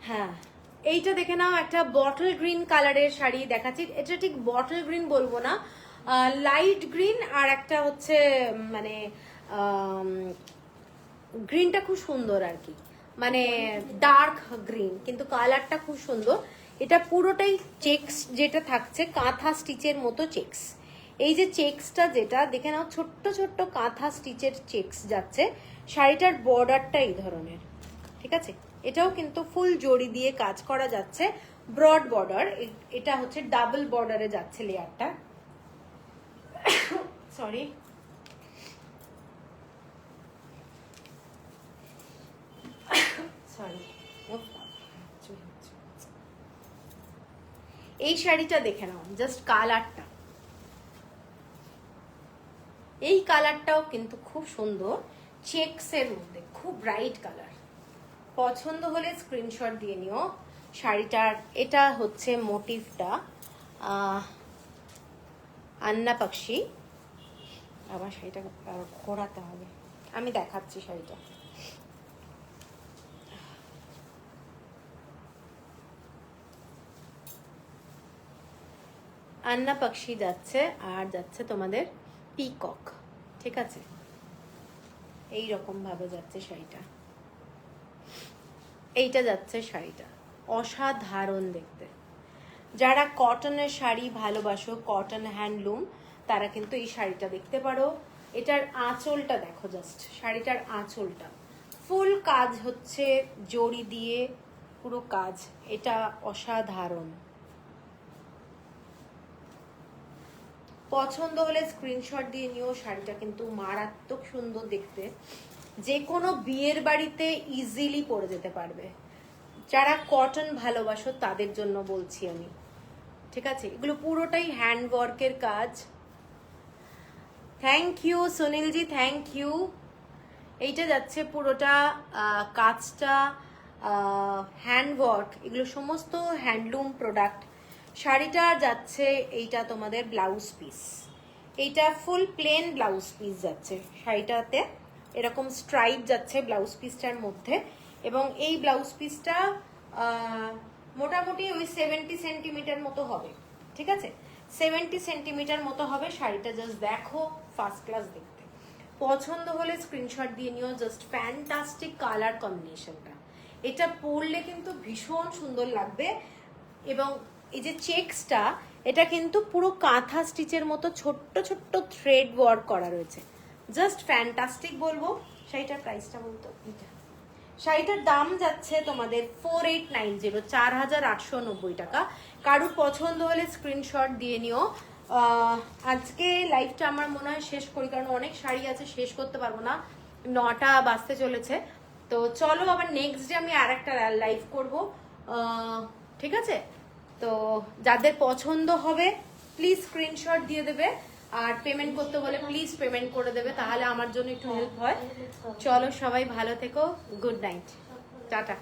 হ্যাঁ, এইটা দেখে নাও, একটা বটল গ্রিন কালারের শাড়ি দেখাচ্ছি। এটা ঠিক বটল গ্রিন বলবো না, লাইট গ্রিন, আর একটা হচ্ছে মানে গ্রিনটা খুব সুন্দর আর কি, মানে ডার্ক গ্রিন, কিন্তু কালারটা খুব সুন্দর। এটা পুরোটাই চেক্স যেটা থাকছে, কাঁথা স্টিচের মতো চেক্স। এই যে চেক্সটা যেটা দেখে নাও, ছোট্ট ছোট্ট কাঁথা স্টিচের চেক্স যাচ্ছে। শাড়িটার বর্ডারটা এই ধরনের। ঠিক আছে, এটাও কিন্তু ফুল জড়ি দিয়ে কাজ করা যাচ্ছে, ব্রড বর্ডার। এটা হচ্ছে ডাবল বর্ডারে যাচ্ছে লেয়ারটা। Sorry, sorry. এই শাড়িটা দেখে নাও, জাস্ট কালারটা, এই কালারটাও কিন্তু খুব সুন্দর, চেকসের মধ্যে খুব ব্রাইট কালার। পছন্দ হলে স্ক্রিনশট দিয়ে নিও। শাড়িটার এটা হচ্ছে মোটিভটা আন্না পাখি। আবার শাড়িটা ঘোরাতে হবে, আমি দেখাচ্ছি শাড়িটা। আন্না পাখি যাচ্ছে, আর যাচ্ছে তোমাদের পিকক। ঠিক আছে, এই রকম ভাবে যাচ্ছে শাড়িটা। এইটা যাচ্ছে শাড়িটা, অসাধারণ দেখতে। যারা কটনের শাড়ি ভালোবাসো, কটন হ্যান্ডলুম, তারা কিন্তু এই শাড়িটা দেখতে পারো। এটার আঁচলটা দেখো, জাস্ট শাড়িটার আঁচলটা ফুল কাজ হচ্ছে জড়ি দিয়ে, পুরো কাজ, এটা অসাধারণ। পছন্দ হলে স্ক্রিনশট দিয়ে নিও। শাড়িটা কিন্তু মারাত্মক সুন্দর দেখতে, যে কোনো বিয়ের বাড়িতে ইজিলি পরে যেতে পারবে। যারা কটন ভালোবাসো তাদের জন্য বলছি আমি। ঠিক আছে, এগুলো পুরোটাই হ্যান্ড ওয়ার্কের কাজ। Thank you Sunil ji, thank you. এইটা যাচ্ছে পুরোটা কাজটা হ্যান্ড ওয়ার্ক, এগুলো সমস্ত হ্যান্ডলুম প্রোডাক্ট। শাড়িটা যাচ্ছে এইটা তোমাদের ব্লাউজ পিস, এইটা ফুল প্লেন ব্লাউজ পিস যাচ্ছে শাড়িটাতে, এরকম স্ট্রাইপ যাচ্ছে ব্লাউজ পিসটার মধ্যে। এবং এই ব্লাউজ পিসটা মোটামুটি ওই 70 সেন্টিমিটার মতো হবে। ঠিক আছে, 70 সেন্টিমিটার মতো হবে। শাড়িটা জাস্ট দেখো, ফার্স্ট ক্লাস দেখতে। পছন্দ হলে স্ক্রিনশট দিয়ে নিও। জাস্ট ফ্যান্টাস্টিক কালার কম্বিনেশনটা, এটা পরলে কিন্তু ভীষণ সুন্দর লাগবে। এবং এই যে চেক্সটা, এটা কিন্তু পুরো কাঁথা স্টিচের মতো ছোট্ট ছোট্ট থ্রেড ওয়ার্ক করা রয়েছে, জাস্ট ফ্যান্টাস্টিক বলবো। শাড়িটার প্রাইসটা বলতো এটা, শাড়িটার দাম যাচ্ছে তোমাদের 4890, 4890 টাকা। কারুর পছন্দ হলে স্ক্রিনশট দিয়ে নিও। আজকে লাইভটা আমার মনে হয় শেষ করি, কারণ অনেক শাড়ি আছে, শেষ করতে পারবো না, 9টা বাজতে চলেছে। তো চলো আবার নেক্সট ডে আমি আর একটা লাইভ করবো, ঠিক আছে? তো যাদের পছন্দ হবে প্লিজ স্ক্রিনশট দিয়ে দেবে, আর পেমেন্ট করতে বলে প্লিজ পেমেন্ট করে দেবে, তাহলে আমার জন্য একটু হেল্প হয়। চলো সবাই ভালো থেকো, গুড নাইট, টাটা।